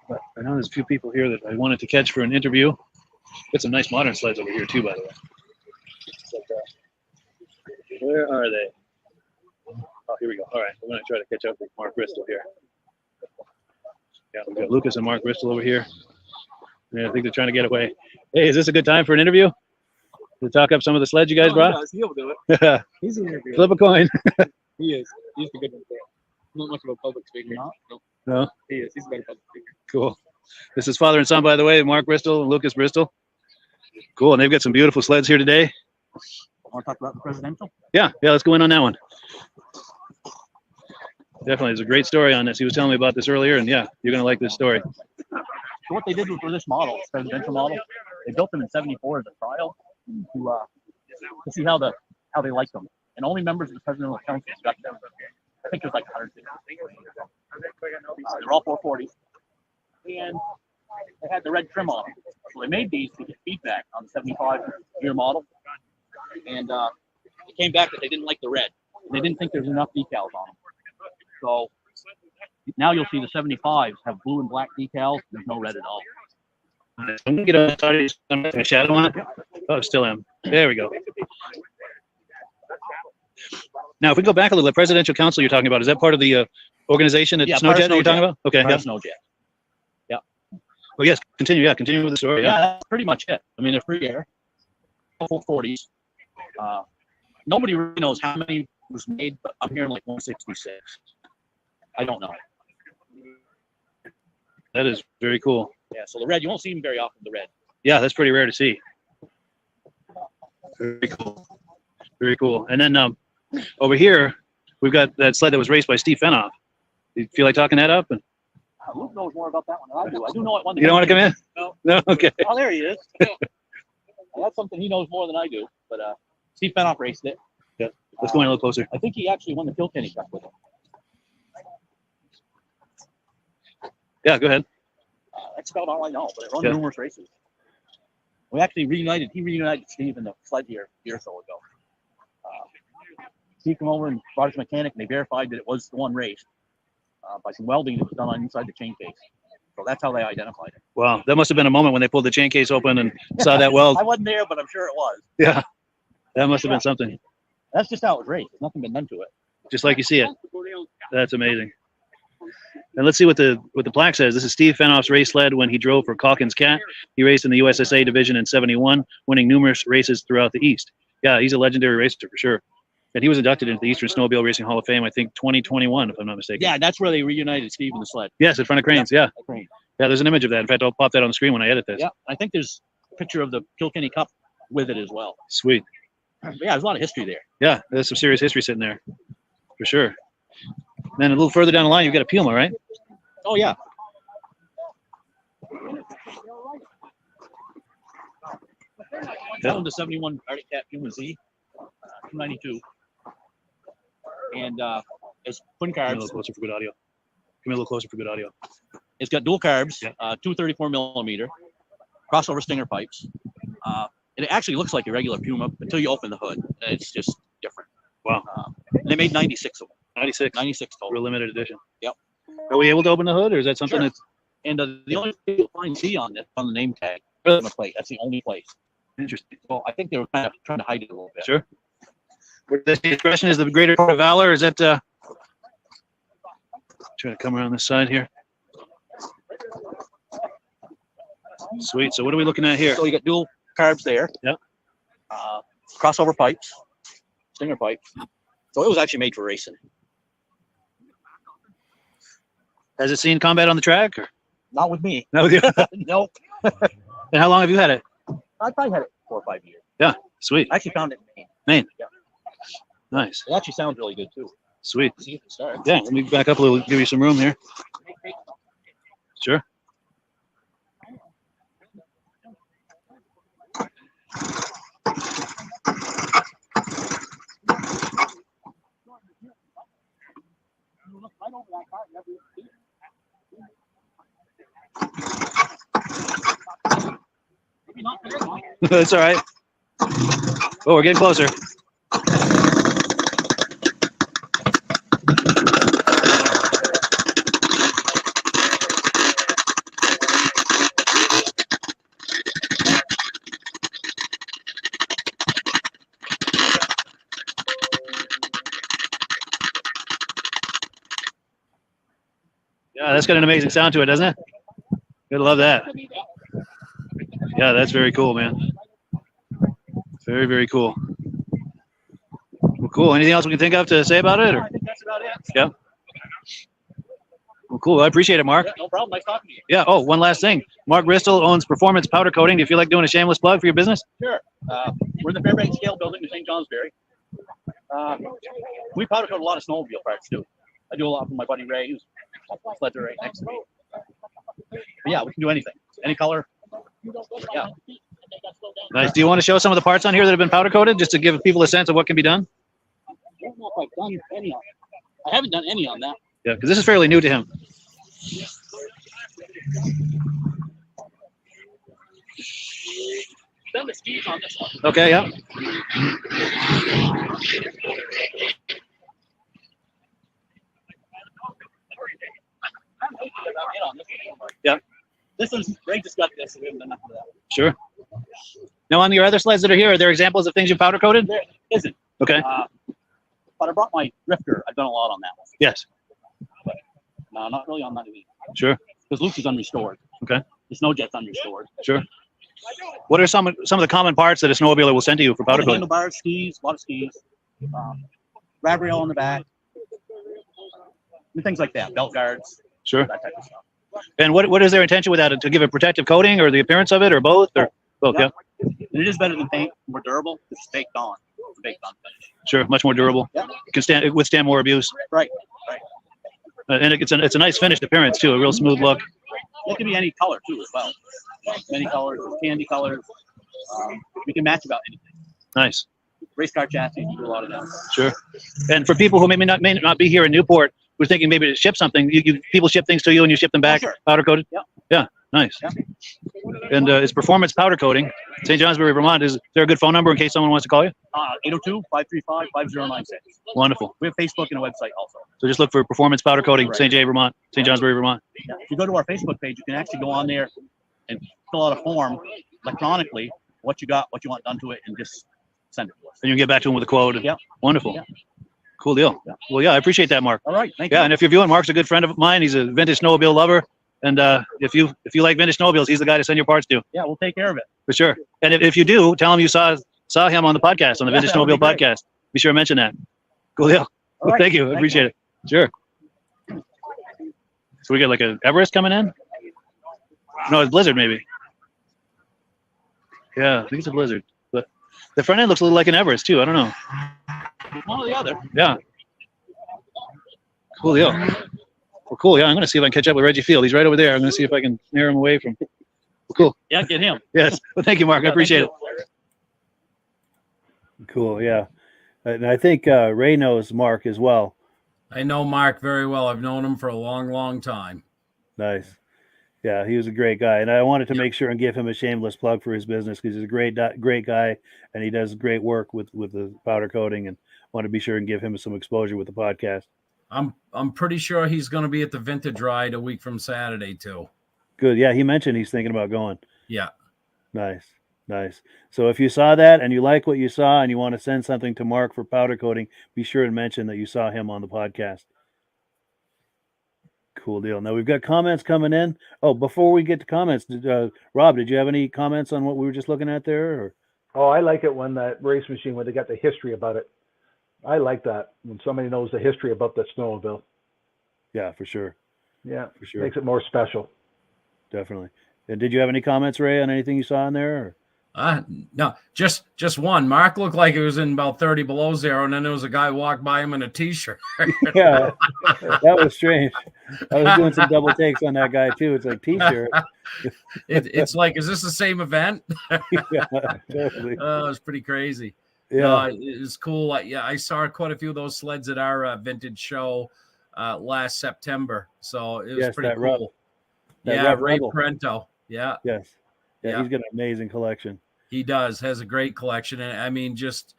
But I know there's a few people here that I wanted to catch for an interview. Got some nice modern sleds over here too, by the way. But, where are they? Oh, here we go. All right, we're going to try to catch up with Mark Bristol here. Yeah, we've got Lucas and Mark Bristol over here. Yeah, I think they're trying to get away. Hey, is this a good time for an interview? To talk up some of the sleds you guys brought? He'll do it. He's an interview. Flip a coin. He is. He's a good one. Not much of a public speaker. No? He is. He's a better public speaker. Cool. This is father and son, by the way, Mark Bristol and Lucas Bristol. Cool, and they've got some beautiful sleds here today. Want to talk about the presidential? Yeah, let's go in on that one. Definitely, there's a great story on this. He was telling me about this earlier, and yeah, you're going to like this story. So what they did for this model, this presidential model, they built them in '74 as a trial to see how they liked them. And only members of the presidential council got them. I think there's like 150. They're all 440s. And they had the red trim on them. So they made these to get feedback on the 75-year model. And it came back that they didn't like the red. They didn't think there was enough decals on them. So now you'll see the 75s have blue and black decals. There's no red at all. I'm going to get a shadow on it. Oh, still am. There we go. Now, if we go back a little, the presidential council you're talking about, is that part of the organization at Snowjet that you're talking about? Okay. Yeah. Snowjet. Yeah. Well, yes, continue. Yeah, continue with the story. Yeah, that's pretty much it. I mean, they're free air, full 40s. Nobody really knows how many was made, but I'm hearing like 166. I don't know. That is very cool. Yeah, so the red, you won't see them very often, the red. Yeah, that's pretty rare to see. Very cool. Very cool. And then over here, we've got that sled that was raced by Steve Fenoff. You feel like talking that up? Luke knows more about that one than I do. I do know it won. You don't want to come in? No. No? Okay. Oh, there he is. That's something he knows more than I do. But Steve Fenoff raced it. Yeah. Let's go in a little closer. I think he actually won the Kilkenny Cup with it. Yeah, go ahead. That's about all I know, but it run numerous races. We actually reunited. He reunited Steve in the sled here a year or so ago. Steve came over and brought his mechanic, and they verified that it was the one race by some welding that was done on inside the chain case. So that's how they identified it. Wow, that must have been a moment when they pulled the chain case open and saw that weld. I wasn't there, but I'm sure it was. Yeah, that must have been something. That's just how it was raced. There's nothing been done to it. Just like you see it. That's amazing. And let's see what the plaque says. This is Steve Fenoff's race sled when he drove for Calkins Cat. He raced in the USSA division in '71, winning numerous races throughout the East. Yeah, he's a legendary racer for sure. And he was inducted into the Eastern Snowmobile Racing Hall of Fame, I think 2021, if I'm not mistaken. Yeah, that's where they reunited Steve and the sled. Yes, in front of Cranes, yeah. Yeah, there's an image of that. In fact, I'll pop that on the screen when I edit this. Yeah, I think there's a picture of the Kilkenny Cup with it as well. Sweet. But yeah, there's a lot of history there. Yeah, there's some serious history sitting there, for sure. And then a little further down the line, you've got a Puma, right? Oh, yeah. That one's the 71 Arctic Cat Puma Z, 292. And it's twin carbs. Come a little closer for good audio. Come a little closer for good audio. It's got dual carbs, 234 millimeter, crossover stinger pipes. It actually looks like a regular Puma until you open the hood. It's just different. Wow. They made 96 of them. 96 total. Real limited edition. Yep. Are we able to open the hood, or is that something that's... And the only thing you'll find C on this, on the name tag, on the plate. That's the only place. Interesting. So I think they were kind of trying to hide it a little bit. Sure. This expression is the greater court of valor. Is that... Trying to come around this side here. Sweet. So what are we looking at here? So you got dual carbs there. Yep. Crossover pipes, stinger pipes. So it was actually made for racing. Has it seen combat on the track? Or? Not with me. No. Nope. And how long have you had it? I probably had it 4 or 5 years. Yeah. Sweet. I actually found it in Maine. Yeah. Nice. It actually sounds really good too. Sweet. See if it starts. Yeah. Let me back up a little. Give you some room here. Sure. That's all right. Oh, we're getting closer. Yeah, that's got an amazing sound to it, doesn't it? Gotta love that. Yeah, that's very cool, man. Very, very cool. Well, cool. Anything else we can think of to say about it? Or? I think that's about it. Yeah. Well, cool. I appreciate it, Mark. Yeah, no problem. Nice talking to you. Yeah. Oh, one last thing. Mark Bristol owns Performance Powder Coating. Do you feel like doing a shameless plug for your business? Sure. We're in the Fairbanks Scale Building in St. Johnsbury. We powder coat a lot of snowmobile parts too. I do a lot for my buddy Ray, who's sled right next to me. But yeah, we can do anything, any color. Yeah. Nice. Do you want to show some of the parts on here that have been powder coated, just to give people a sense of what can be done? I don't know if I've done any on it. I haven't done any on that. Yeah, because this is fairly new to him. Done the skis on this one. Okay. Yeah. Yeah. This is Ray just got this. So we haven't done enough of that. Sure. Now, on your other sleds that are here, are there examples of things you powder coated? There isn't. Okay. But I brought my Rifter. I've done a lot on that one. Yes. But no, not really on that either. Sure. Because Luke's is unrestored. Okay. The snow jet's unrestored. Sure. What are some of the common parts that a snowmobiler will send to you for powder coating? Handlebars, skis, a lot of skis, rab rail on the back, and things like that. Belt guards. Sure. That type of stuff. And what is their intention with that? To give a protective coating, or the appearance of it, or both? Or both? Yeah. And it is better than paint. More durable. It's baked on. It's baked on finish. Sure. Much more durable. Yeah. It withstand more abuse. Right. Right. And it's a nice finished appearance too. A real smooth look. It can be any color too, as well. Many colors, candy colors. We can match about anything. Nice. Race car chassis, we do a lot of them. Sure. And for people who may not be here in Newport, we're thinking maybe to ship something. People ship things to you and you ship them back, sure. powder coated. Yep. Yeah. Nice. Yep. And it's Performance Powder Coating, St. Johnsbury, Vermont. Is there a good phone number in case someone wants to call you? 802-535-5096. Wonderful. We have Facebook and a website also. So just look for Performance Powder Coating, Right. St. J, Vermont, St. Johnsbury, Vermont. Yeah. If you go to our Facebook page, you can actually go on there and fill out a form electronically, what you got, what you want done to it, and just send it to us. And you can get back to him with a quote. Yeah. Wonderful. Yeah. Cool deal. Yeah. Well, yeah, I appreciate that, Mark. All right. Thank you. Yeah, and if you're viewing, Mark's a good friend of mine. He's a vintage snowmobile lover. And if you like vintage snowmobiles, he's the guy to send your parts to. Yeah, we'll take care of it. For sure. And if you do, tell him you saw him on the podcast, on the Vintage that would Snowmobile be great. Podcast. Be sure to mention that. Cool deal. All right. Thank you. I appreciate it. Sure. So we got like a Everest coming in? No, it's Blizzard maybe. Yeah, I think it's a Blizzard. But the front end looks a little like an Everest too. I don't know. One or the other. Yeah. Cool deal. Well, cool. Yeah, I'm going to see if I can catch up with Reggie Field. He's right over there. I'm going to see if I can snare him away from. Well, cool. Yeah, get him. Yes. Well, thank you, Mark. I appreciate it. Cool. Yeah. And I think Ray knows Mark as well. I know Mark very well. I've known him for a long, long time. Nice. Yeah, he was a great guy. And I wanted to make sure and give him a shameless plug for his business because he's a great guy and he does great work with the powder coating, and want to be sure and give him some exposure with the podcast. I'm pretty sure he's going to be at the Vintage Ride a week from Saturday too. Good. Yeah, he mentioned he's thinking about going. Yeah. Nice. So if you saw that and you like what you saw and you want to send something to Mark for powder coating, be sure and mention that you saw him on the podcast. Cool deal. Now we've got comments coming in. Oh, before we get to comments, Rob, did you have any comments on what we were just looking at there? Or? Oh, I like it when that race machine, when they got the history about it. I like that when somebody knows the history about the snowmobile. Yeah, for sure. Yeah, for sure. Makes it more special. Definitely. And did you have any comments, Ray, on anything you saw in there? Or? No, just one. Mark looked like it was in about 30 below zero, and then there was a guy walked by him in a T-shirt. Yeah, that was strange. I was doing some double takes on that guy too. It's like T-shirt. It's like, is this the same event? Yeah, totally. Oh, it was pretty crazy. Yeah, it was cool. I saw quite a few of those sleds at our vintage show last September, so it was pretty cool. Ray Parento. Yeah. Yes. Yeah, he's got an amazing collection. He does, has a great collection. And I mean, just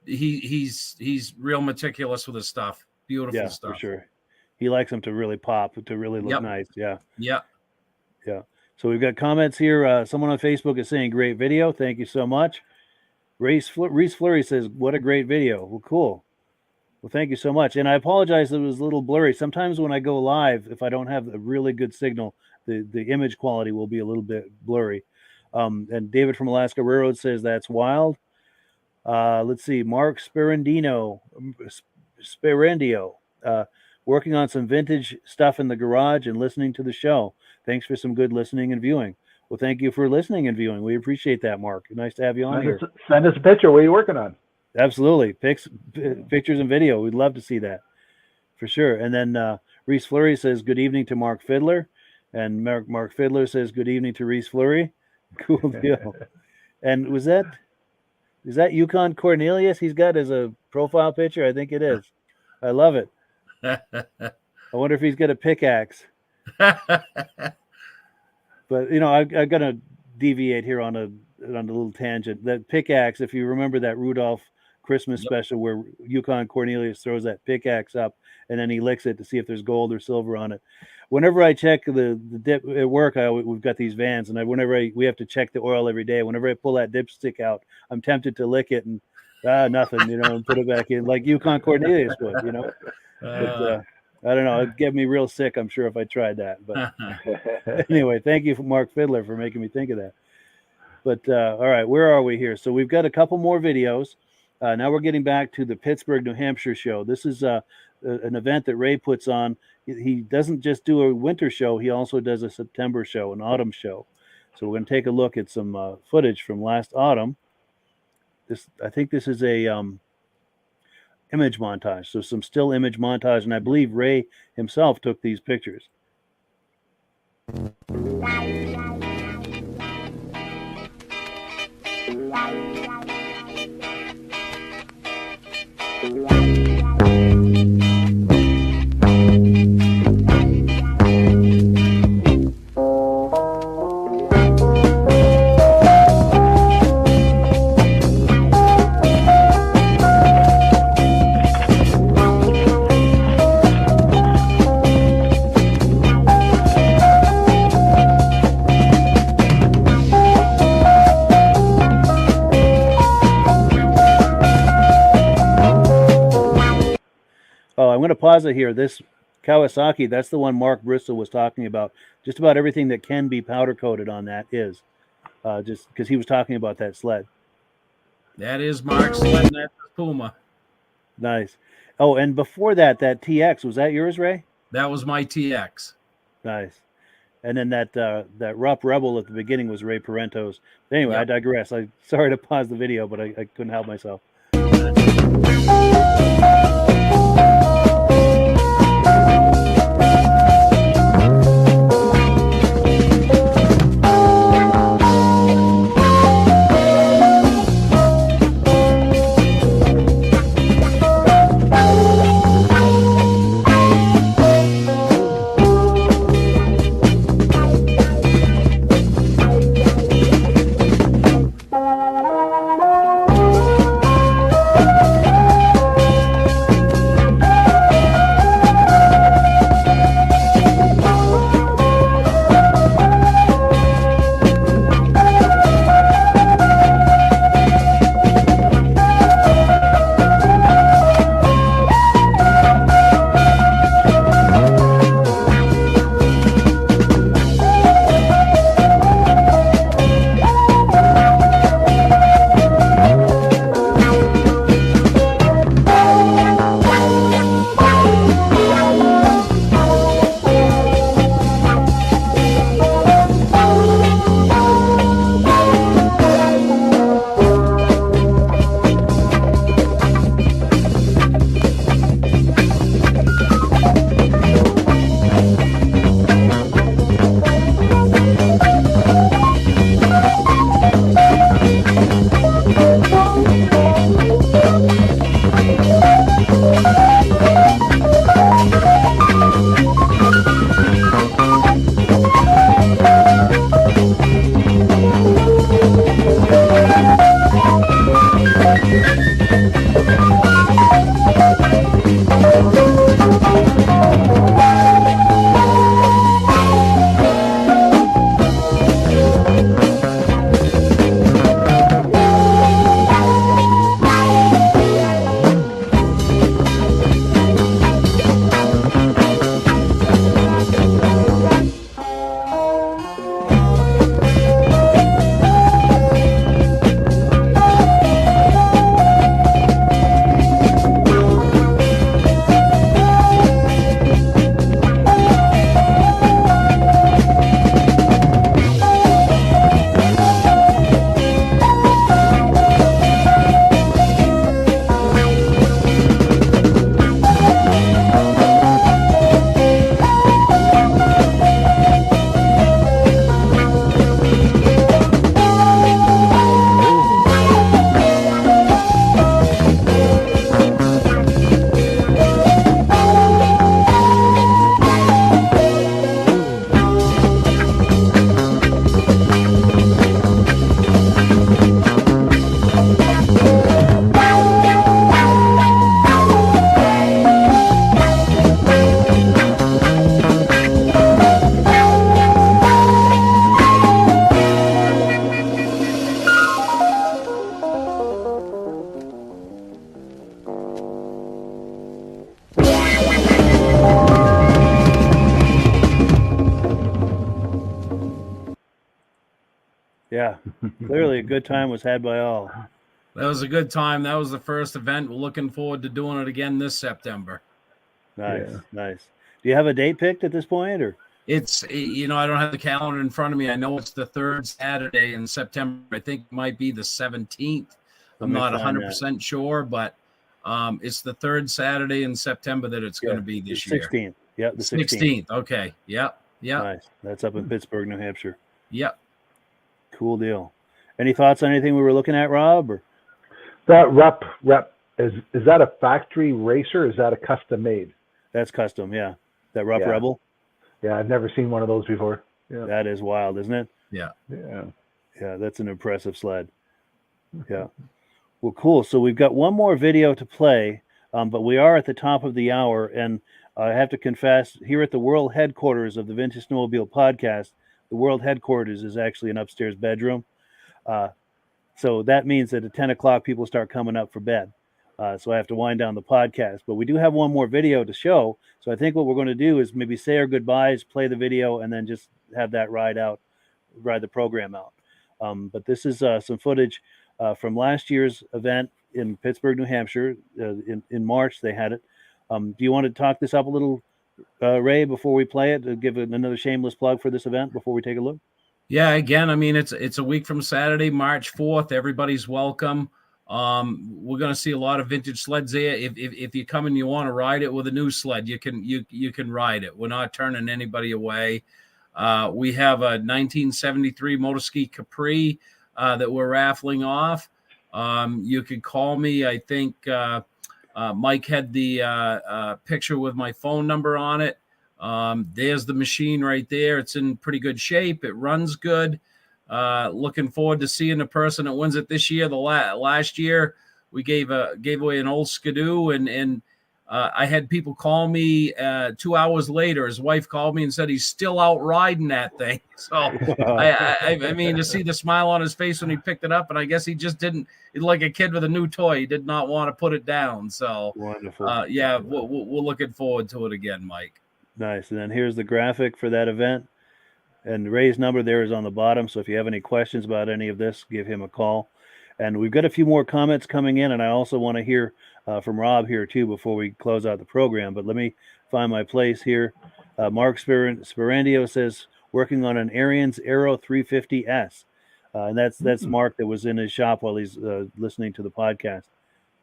he's real meticulous with his stuff. Beautiful stuff. For sure. He likes them to really pop, to really look nice. Yeah. Yeah. Yeah. So we've got comments here. Someone on Facebook is saying, great video. Thank you so much. Reese Fleury says, what a great video. Well, cool. Well, thank you so much. And I apologize, it was a little blurry. Sometimes when I go live, if I don't have a really good signal, the image quality will be a little bit blurry. And David from Alaska Railroad says, that's wild. Let's see. Mark Sperendio, working on some vintage stuff in the garage and listening to the show. Thanks for some good listening and viewing. Well, thank you for listening and viewing. We appreciate that, Mark. Nice to have you on here. Send us a picture. What are you working on? Absolutely. Pictures and video. We'd love to see that for sure. And then Reese Fleury says, good evening to Mark Fiddler. And Mark Fiddler says, good evening to Reese Fleury. Cool deal. And is that Yukon Cornelius he's got as a profile picture? I think it is. I love it. I wonder if he's got a pickaxe. But I'm gonna deviate here on a little tangent. That pickaxe, if you remember that Rudolph Christmas special where Yukon Cornelius throws that pickaxe up and then he licks it to see if there's gold or silver on it. Whenever I check the dip at work, we've got these vans, and we have to check the oil every day. Whenever I pull that dipstick out, I'm tempted to lick it and nothing, and put it back in like Yukon Cornelius would, But, I don't know. It'd get me real sick, I'm sure, if I tried that. But anyway, thank you, Mark Fiddler, for making me think of that. But all right, where are we here? So we've got a couple more videos. Now we're getting back to the Pittsburg, New Hampshire show. This is an event that Ray puts on. He doesn't just do a winter show. He also does a September show, an autumn show. So we're going to take a look at some footage from last autumn. I think this is a image montage. So some still image montage. And I believe Ray himself took these pictures. I'm going to pause it here. This Kawasaki, that's the one Mark Bristol was talking about. Just about everything that can be powder coated on that is. Just because he was talking about that sled. That is Mark's sled, and that's Puma. Nice. Oh, and before that TX, was that yours, Ray? That was my TX. Nice. And then that Rupp Rebel at the beginning was Ray Parento's. Anyway, I digress. I'm sorry to pause the video, but I couldn't help myself. Yeah, clearly a good time was had by all. That was a good time. That was the first event. We're looking forward to doing it again this September. Nice, nice. Do you have a date picked at this point, or? It's, I don't have the calendar in front of me. I know it's the third Saturday in September. I think it might be the 17th. I'm not 100% sure, but it's the third Saturday in September that it's going to be this year. 16th. Yeah, the 16th. Okay. Yep. Nice. That's up in Pittsburg, New Hampshire. Yep. Cool deal. Any thoughts on anything we were looking at, Rob? Or? That rep is that a factory racer? Or is that a custom made? That's custom. Yeah. That Rupp Rebel. Yeah, I've never seen one of those before. Yeah. That is wild, isn't it? Yeah. Yeah, that's an impressive sled. Yeah. Well, cool. So we've got one more video to play, but we are at the top of the hour, and I have to confess, here at the world headquarters of the Vintage Snowmobile Podcast, the world headquarters is actually an upstairs bedroom. So that means that at 10 o'clock, people start coming up for bed. So I have to wind down the podcast. But we do have one more video to show. So I think what we're going to do is maybe say our goodbyes, play the video, and then just have that ride the program out. But this is some footage from last year's event in Pittsburg, New Hampshire. In March, they had it. Do you want to talk this up a little, Ray, before we play it, to give another shameless plug for this event before we take a look? Yeah, again, I mean, it's a week from Saturday, March 4th. Everybody's welcome. We're going to see a lot of vintage sleds there. If you come and you want to ride it with a new sled, you can ride it. We're not turning anybody away. We have a 1973 Motorski Capri that we're raffling off. You could call me. I think Mike had the picture with my phone number on it. There's the machine right there. It's in pretty good shape. It runs good. Looking forward to seeing the person that wins it this year. The last year we gave away an old Skidoo, and I had people call me 2 hours later. His wife called me and said he's still out riding that thing. So I mean, to see the smile on his face when he picked it up, and I guess he just didn't. He's like a kid with a new toy. He did not want to put it down. So wonderful. Yeah, we're looking forward to it again, Mike. Nice. And then here's the graphic for that event. And Ray's number there is on the bottom. So if you have any questions about any of this, give him a call. And we've got a few more comments coming in. And I also want to hear from Rob here, too, before we close out the program. But let me find my place here. Mark Sperandio says, working on an Ariens Aero 350S. And that's Mark that was in his shop while he's listening to the podcast.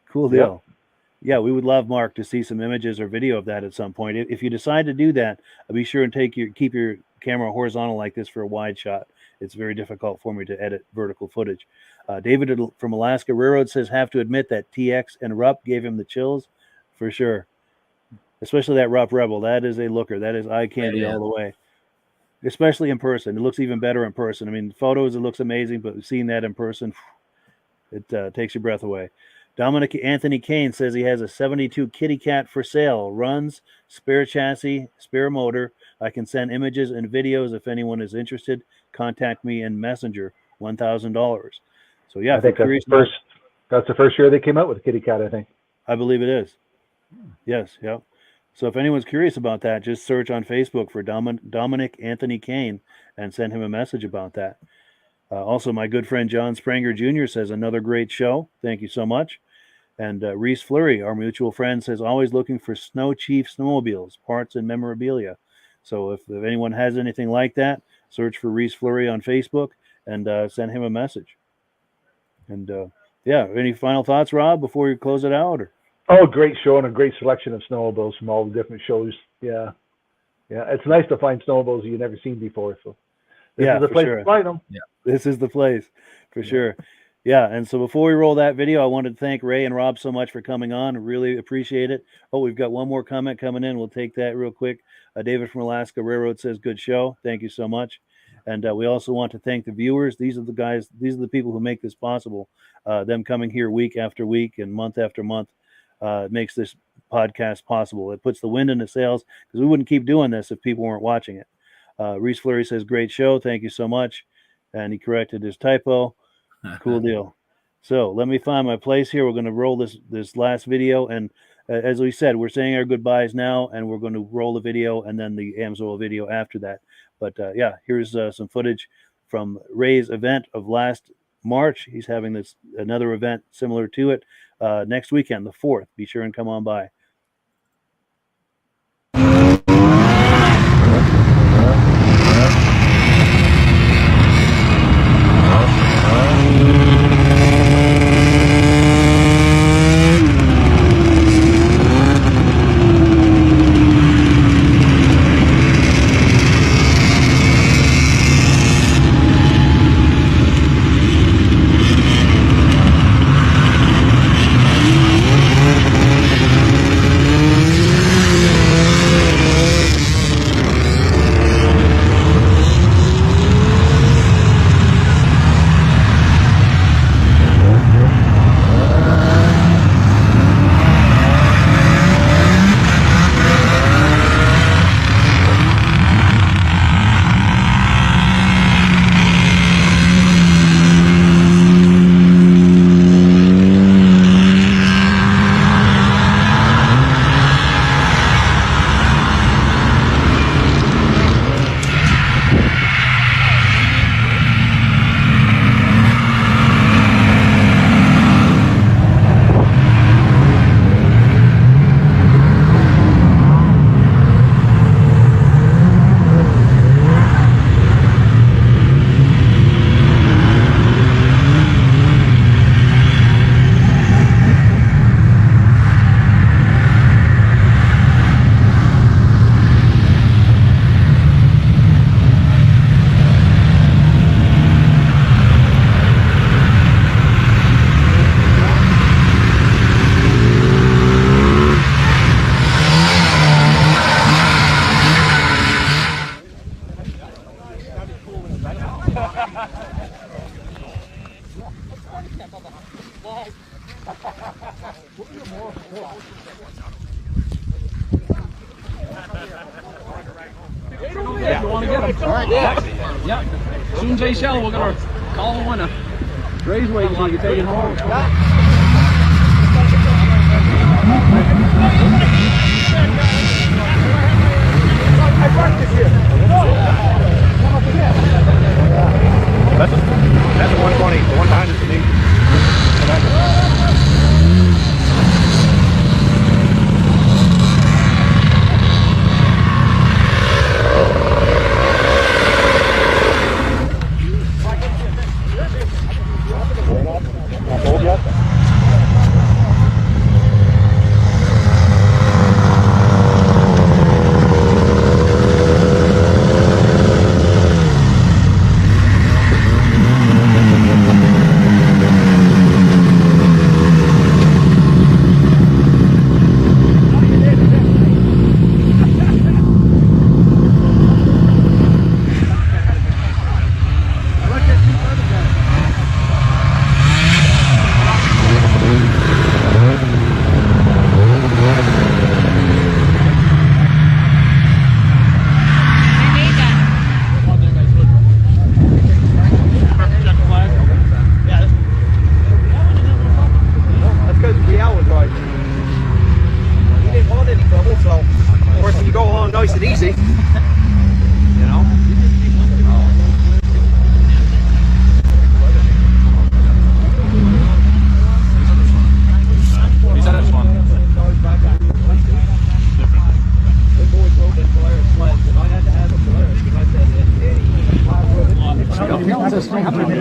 Cool deal. Yep. Yeah, we would love, Mark, to see some images or video of that at some point. If you decide to do that, be sure and keep your camera horizontal like this for a wide shot. It's very difficult for me to edit vertical footage. David from Alaska Railroad says, have to admit that TX and Rupp gave him the chills for sure. Especially that Rupp Rebel. That is a looker. That is eye candy all the way. Especially in person. It looks even better in person. I mean, photos, it looks amazing, but seeing that in person, it takes your breath away. Dominic Anthony Kane says he has a 72 Kitty Cat for sale. Runs, spare chassis, spare motor. I can send images and videos if anyone is interested. Contact me in Messenger, $1,000. So yeah, I think that's the first year they came out with a Kitty Cat, I think. I believe it is. Yes, yep. So if anyone's curious about that, just search on Facebook for Dominic Anthony Kane and send him a message about that. Also, my good friend John Spranger Jr. says, another great show. Thank you so much. And Reese Fleury, our mutual friend, says, always looking for Snow Chief snowmobiles, parts, and memorabilia. So if anyone has anything like that, search for Reese Fleury on Facebook and send him a message. And any final thoughts, Rob, before you close it out? Or? Oh, great show and a great selection of snowmobiles from all the different shows. Yeah. It's nice to find snowmobiles you've never seen before. So this is the place to find them. Yeah, this is the place for sure. Yeah, and so before we roll that video, I wanted to thank Ray and Rob so much for coming on. Really appreciate it. Oh, we've got one more comment coming in. We'll take that real quick. David from Alaska Railroad says, good show. Thank you so much. And we also want to thank the viewers. These are the people who make this possible. Them coming here week after week and month after month makes this podcast possible. It puts the wind in the sails because we wouldn't keep doing this if people weren't watching it. Reese Fleury says, great show. Thank you so much. And he corrected his typo. Cool deal. So let me find my place here. We're going to roll this last video. And as we said, we're saying our goodbyes now, and we're going to roll the video and then the AMSOIL video after that. But here's some footage from Ray's event of last March. He's having another event similar to it next weekend, the 4th. Be sure and come on by. Yeah. You want to get them? All right. Yeah. Yeah. As soon as they sell, we're going to call the winner. Ray's waiting so you can take it home. That's a 120. The 190 is the neat.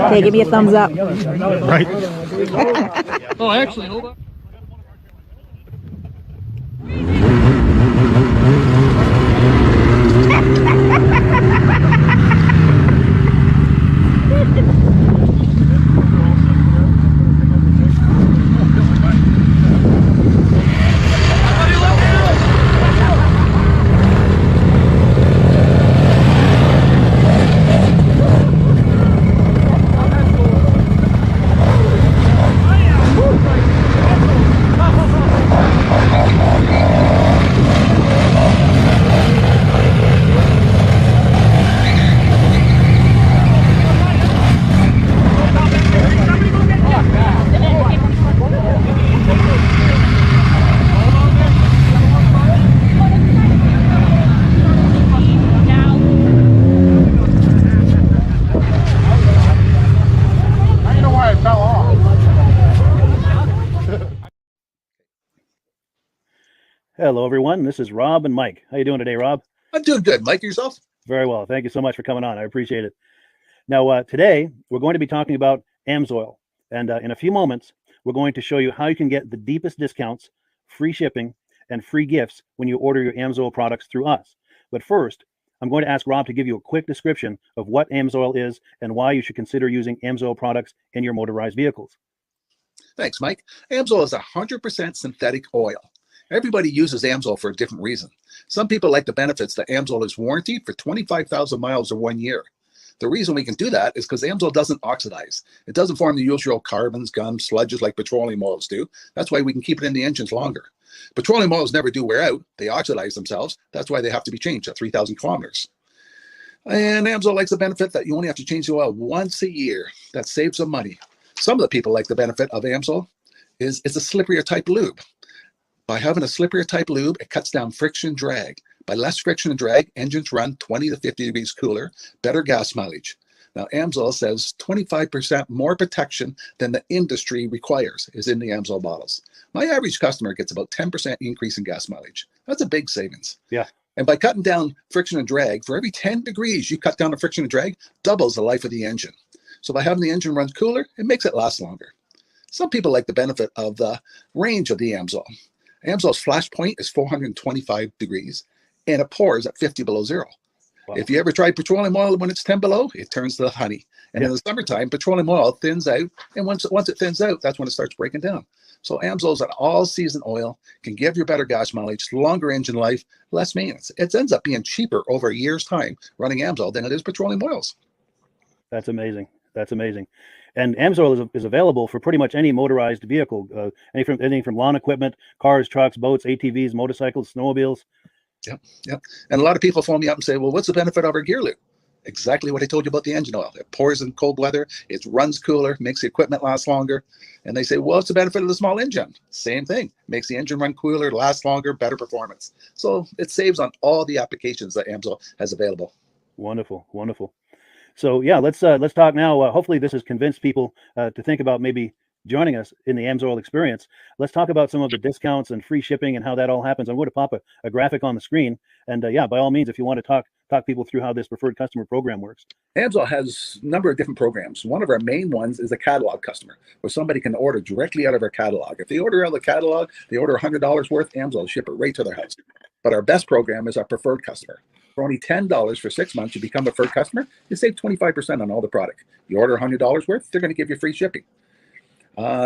Okay, give me a thumbs up. Right. Oh, actually, hold on. Hello, everyone. This is Rob and Mike. How you doing today, Rob? I'm doing good. Mike, yourself? Very well. Thank you so much for coming on. I appreciate it. Now, today, we're going to be talking about AMSOIL. And in a few moments, we're going to show you how you can get the deepest discounts, free shipping, and free gifts when you order your AMSOIL products through us. But first, I'm going to ask Rob to give you a quick description of what AMSOIL is and why you should consider using AMSOIL products in your motorized vehicles. Thanks, Mike. AMSOIL is 100% synthetic oil. Everybody uses AMSOIL for a different reason. Some people like the benefits that AMSOIL is warranted for 25,000 miles or 1 year. The reason we can do that is because AMSOIL doesn't oxidize. It doesn't form the usual carbons, gums, sludges like petroleum oils do. That's why we can keep it in the engines longer. Petroleum oils never do wear out. They oxidize themselves. That's why they have to be changed at 3,000 kilometers. And AMSOIL likes the benefit that you only have to change the oil once a year. That saves them money. Some of the people like the benefit of AMSOIL is it's a slipperier type lube. By having a slipperier type lube, it cuts down friction and drag. By less friction and drag, engines run 20 to 50 degrees cooler, better gas mileage. Now, AMSOIL says 25% more protection than the industry requires is in the AMSOIL bottles. My average customer gets about 10% increase in gas mileage. That's a big savings. Yeah. And by cutting down friction and drag, for every 10 degrees you cut down the friction and drag, doubles the life of the engine. So by having the engine run cooler, it makes it last longer. Some people like the benefit of the range of the AMSOIL. AMSOIL's flash point is 425 degrees, and it pours at 50 below zero. Wow. If you ever tried petroleum oil when it's 10 below, it turns to honey. And in the summertime, petroleum oil thins out, and once it thins out, that's when it starts breaking down. So AMSOIL is an all-season oil, can give you better gas mileage, longer engine life, less maintenance. It ends up being cheaper over a year's time running AMSOIL than it is petroleum oils. That's amazing. That's amazing. And AMSOIL is available for pretty much any motorized vehicle, anything from lawn equipment, cars, trucks, boats, ATVs, motorcycles, snowmobiles. Yep. And a lot of people phone me up and say, well, what's the benefit of our gear lube? Exactly what I told you about the engine oil. It pours in cold weather, it runs cooler, makes the equipment last longer. And they say, well, what's the benefit of the small engine? Same thing. Makes the engine run cooler, last longer, better performance. So it saves on all the applications that AMSOIL has available. Wonderful, wonderful. So yeah, let's talk now. Hopefully this has convinced people to think about maybe joining us in the AMSOIL experience. Let's talk about some of the discounts and free shipping and how that all happens. I'm going to pop a graphic on the screen. And yeah, by all means, if you want to talk people through how this preferred customer program works. AMSOIL has a number of different programs. One of our main ones is a catalog customer, where somebody can order directly out of our catalog. If they order out of the catalog, they order $100 worth, AMSOIL will ship it right to their house. But our best program is our preferred customer. For only $10 for 6 months, you become a preferred customer, you save 25% on all the product. You order $100 worth, they're going to give you free shipping.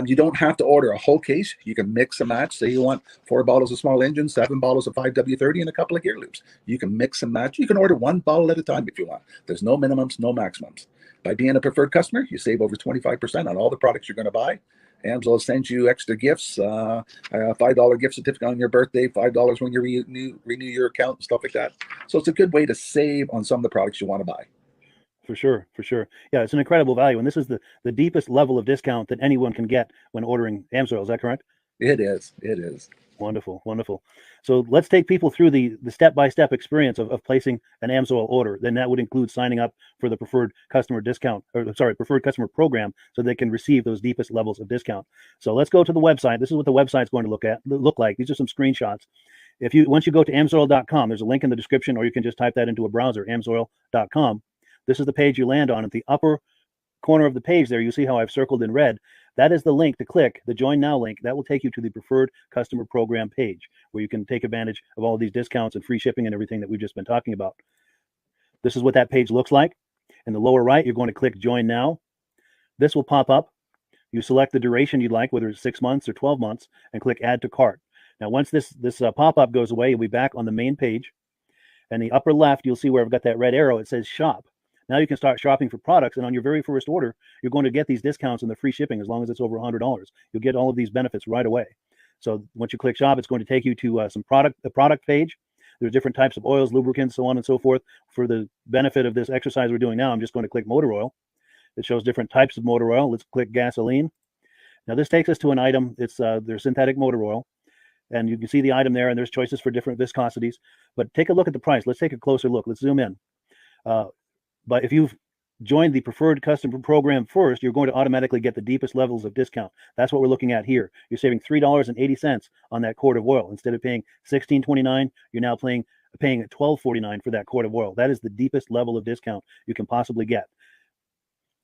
You don't have to order a whole case. You can mix and match. Say you want 4 bottles of small engine, 7 bottles of 5W30, and a couple of gear loops. You can mix and match. You can order 1 bottle at a time if you want. There's no minimums, no maximums. By being a preferred customer, you save over 25% on all the products you're going to buy. AMSOIL sends you extra gifts, a $5 gift certificate on your birthday, $5 when you renew your account, and stuff like that. So it's a good way to save on some of the products you want to buy. For sure. Yeah, it's an incredible value. And this is the deepest level of discount that anyone can get when ordering AMSOIL. Is that correct? It is. Wonderful. So let's take people through the step-by-step experience of placing an AMSOIL order. Then that would include signing up for the preferred customer preferred customer program, so they can receive those deepest levels of discount. So let's go to the website. This is what the website's going to look like. These are some screenshots. Once you go to amsoil.com, there's a link in the description, or you can just type that into a browser, amsoil.com. This is the page you land on. At the upper corner of the page there, you see how I've circled in red. That is the link to click, the Join Now link. That will take you to the Preferred Customer Program page, where you can take advantage of all of these discounts and free shipping and everything that we've just been talking about. This is what that page looks like. In the lower right, you're going to click Join Now. This will pop up. You select the duration you'd like, whether it's 6 months or 12 months, and click Add to Cart. Now, once this pop-up goes away, you'll be back on the main page. And the upper left, you'll see where I've got that red arrow. It says Shop. Now you can start shopping for products, and on your very first order, you're going to get these discounts and the free shipping as long as it's over $100. You'll get all of these benefits right away. So once you click Shop, it's going to take you to a product page. There's different types of oils, lubricants, so on and so forth. For the benefit of this exercise we're doing now, I'm just going to click motor oil. It shows different types of motor oil. Let's click gasoline. Now this takes us to an item. It's their synthetic motor oil. And you can see the item there, and there's choices for different viscosities. But take a look at the price. Let's take a closer look. Let's zoom in. But if you've join the preferred customer program first, you're going to automatically get the deepest levels of discount. That's what we're looking at here. You're saving $3.80 on that quart of oil. Instead of paying $16.29, you're now paying $12.49 for that quart of oil. That is the deepest level of discount you can possibly get.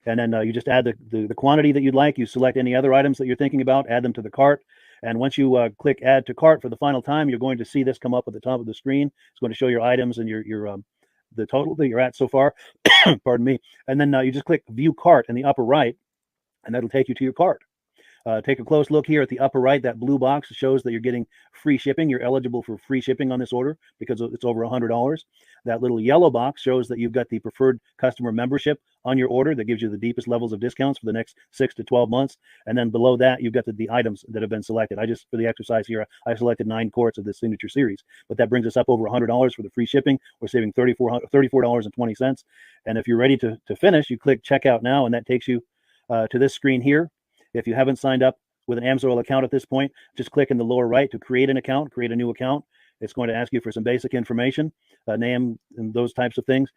And then you just add the quantity that you'd like. You select any other items that you're thinking about, add them to the cart. And once you click add to cart for the final time, you're going to see this come up at the top of the screen. It's going to show your items and your the total that you're at so far. Pardon me. And then you just click view cart in the upper right, and that'll take you to your cart. Take a close look here at the upper right. That blue box shows that you're getting free shipping. You're eligible for free shipping on this order because it's over $100. That little yellow box shows that you've got the preferred customer membership on your order that gives you the deepest levels of discounts for the next 6 to 12 months. And then below that, you've got the items that have been selected. For the exercise here, I selected 9 quarts of the signature series, but that brings us up over $100 for the free shipping. We're saving $34.20. And if you're ready to finish, you click checkout now, and that takes you to this screen here. If you haven't signed up with an AMSOIL account at this point, just click in the lower right to create an account, create a new account. It's going to ask you for some basic information, name and those types of things.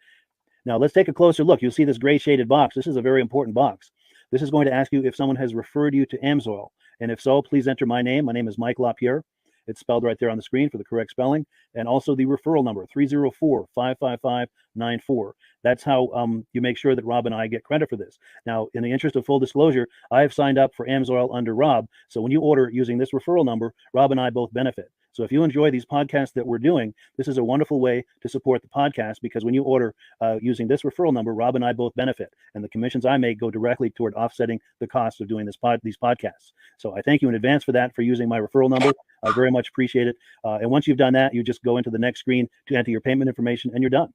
Now let's take a closer look. You'll see this gray shaded box. This is a very important box. This is going to ask you if someone has referred you to AMSOIL. And if so, please enter my name. My name is Mike LaPierre. It's spelled right there on the screen for the correct spelling. And also the referral number, 304-555-94. That's how you make sure that Rob and I get credit for this. Now, in the interest of full disclosure, I have signed up for AMSOIL under Rob. So when you order using this referral number, Rob and I both benefit. So if you enjoy these podcasts that we're doing, this is a wonderful way to support the podcast, because when you order using this referral number, Rob and I both benefit. And the commissions I make go directly toward offsetting the cost of doing these podcasts. So I thank you in advance for that, for using my referral number. I very much appreciate it. And once you've done that, you just go into the next screen to enter your payment information, and you're done.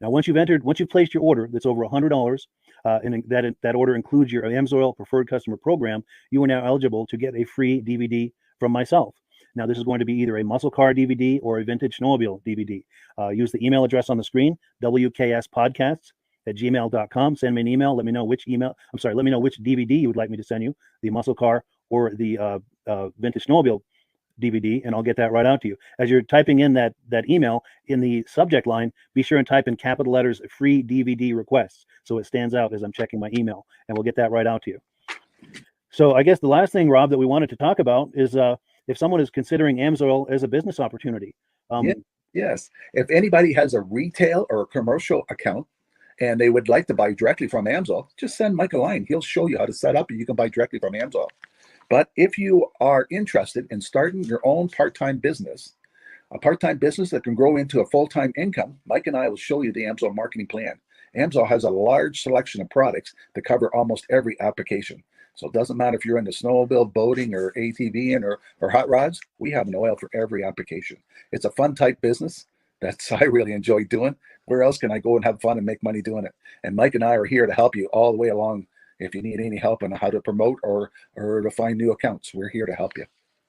Now, once you've placed your order that's over $100, and that order includes your AMSOIL preferred customer program, you are now eligible to get a free DVD from myself. Now, this is going to be either a muscle car DVD or a vintage snowmobile DVD. Use the email address on the screen, wkspodcasts@gmail.com. Send me an email. Let me know which DVD you would like me to send you, the muscle car or the vintage snowmobile DVD, and I'll get that right out to you. As you're typing in that email, in the subject line, be sure and type in capital letters free DVD requests, so it stands out as I'm checking my email, and we'll get that right out to you. So I guess the last thing, Rob, that we wanted to talk about is if someone is considering AMSOIL as a business opportunity. Yes. If anybody has a retail or a commercial account and they would like to buy directly from AMSOIL, just send Mike a line. He'll show you how to set up, and you can buy directly from AMSOIL. But if you are interested in starting your own part-time business, a part-time business that can grow into a full-time income, Mike and I will show you the AMSOIL marketing plan. AMSOIL has a large selection of products that cover almost every application. So it doesn't matter if you're into snowmobile, boating, or ATVing, or hot rods. We have an oil for every application. It's a fun type business that's I really enjoy doing. Where else can I go and have fun and make money doing it? And Mike and I are here to help you all the way along. If you need any help on how to promote or to find new accounts, we're here to help you.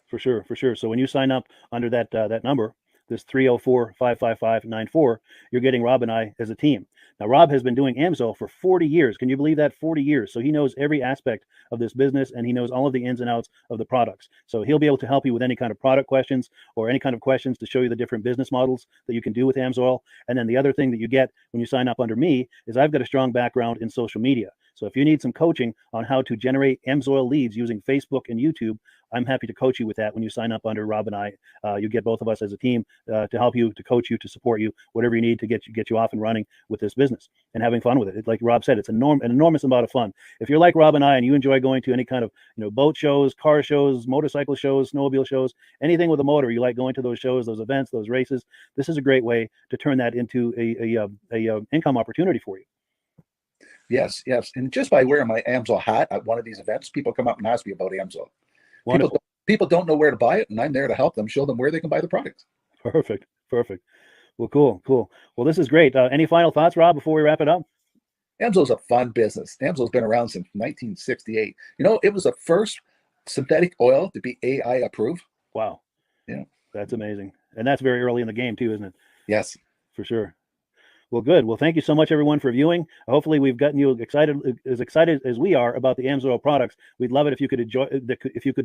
For sure. So when you sign up under that number, this 304-555-94, you're getting Rob and I as a team. Now, Rob has been doing AMSOIL for 40 years. Can you believe that? 40 years. So he knows every aspect of this business, and he knows all of the ins and outs of the products. So he'll be able to help you with any kind of product questions or any kind of questions to show you the different business models that you can do with AMSOIL. And then the other thing that you get when you sign up under me is I've got a strong background in social media. So if you need some coaching on how to generate AMSOIL leads using Facebook and YouTube, I'm happy to coach you with that when you sign up under Rob and I. You get both of us as a team to help you, to coach you, to support you, whatever you need to get you off and running with this business and having fun with it. Like Rob said, it's an enormous amount of fun. If you're like Rob and I and you enjoy going to any kind of boat shows, car shows, motorcycle shows, snowmobile shows, anything with a motor, you like going to those shows, those events, those races, this is a great way to turn that into a income opportunity for you. Yes. And just by wearing my AMSOIL hat at one of these events, people come up and ask me about AMSOIL. People don't know where to buy it, and I'm there to help them, show them where they can buy the products. Perfect. Well, cool. Well, this is great. Any final thoughts, Rob, before we wrap it up? AMSOIL's a fun business. AMSOIL's been around since 1968. It was the first synthetic oil to be AI approved. Wow. Yeah. That's amazing. And that's very early in the game too, isn't it? Yes. For sure. Well, good. Well, thank you so much, everyone, for viewing. Hopefully, we've gotten you excited as we are about the AMSOIL products. We'd love it if you could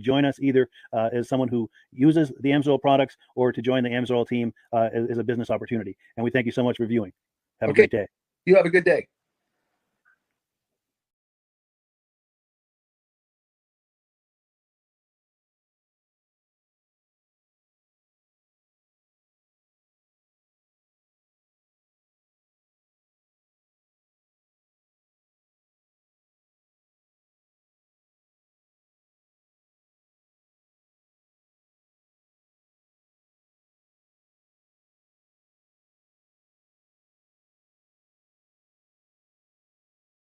join us either as someone who uses the AMSOIL products or to join the AMSOIL team as a business opportunity. And we thank you so much for viewing. Have a great day. You have a good day.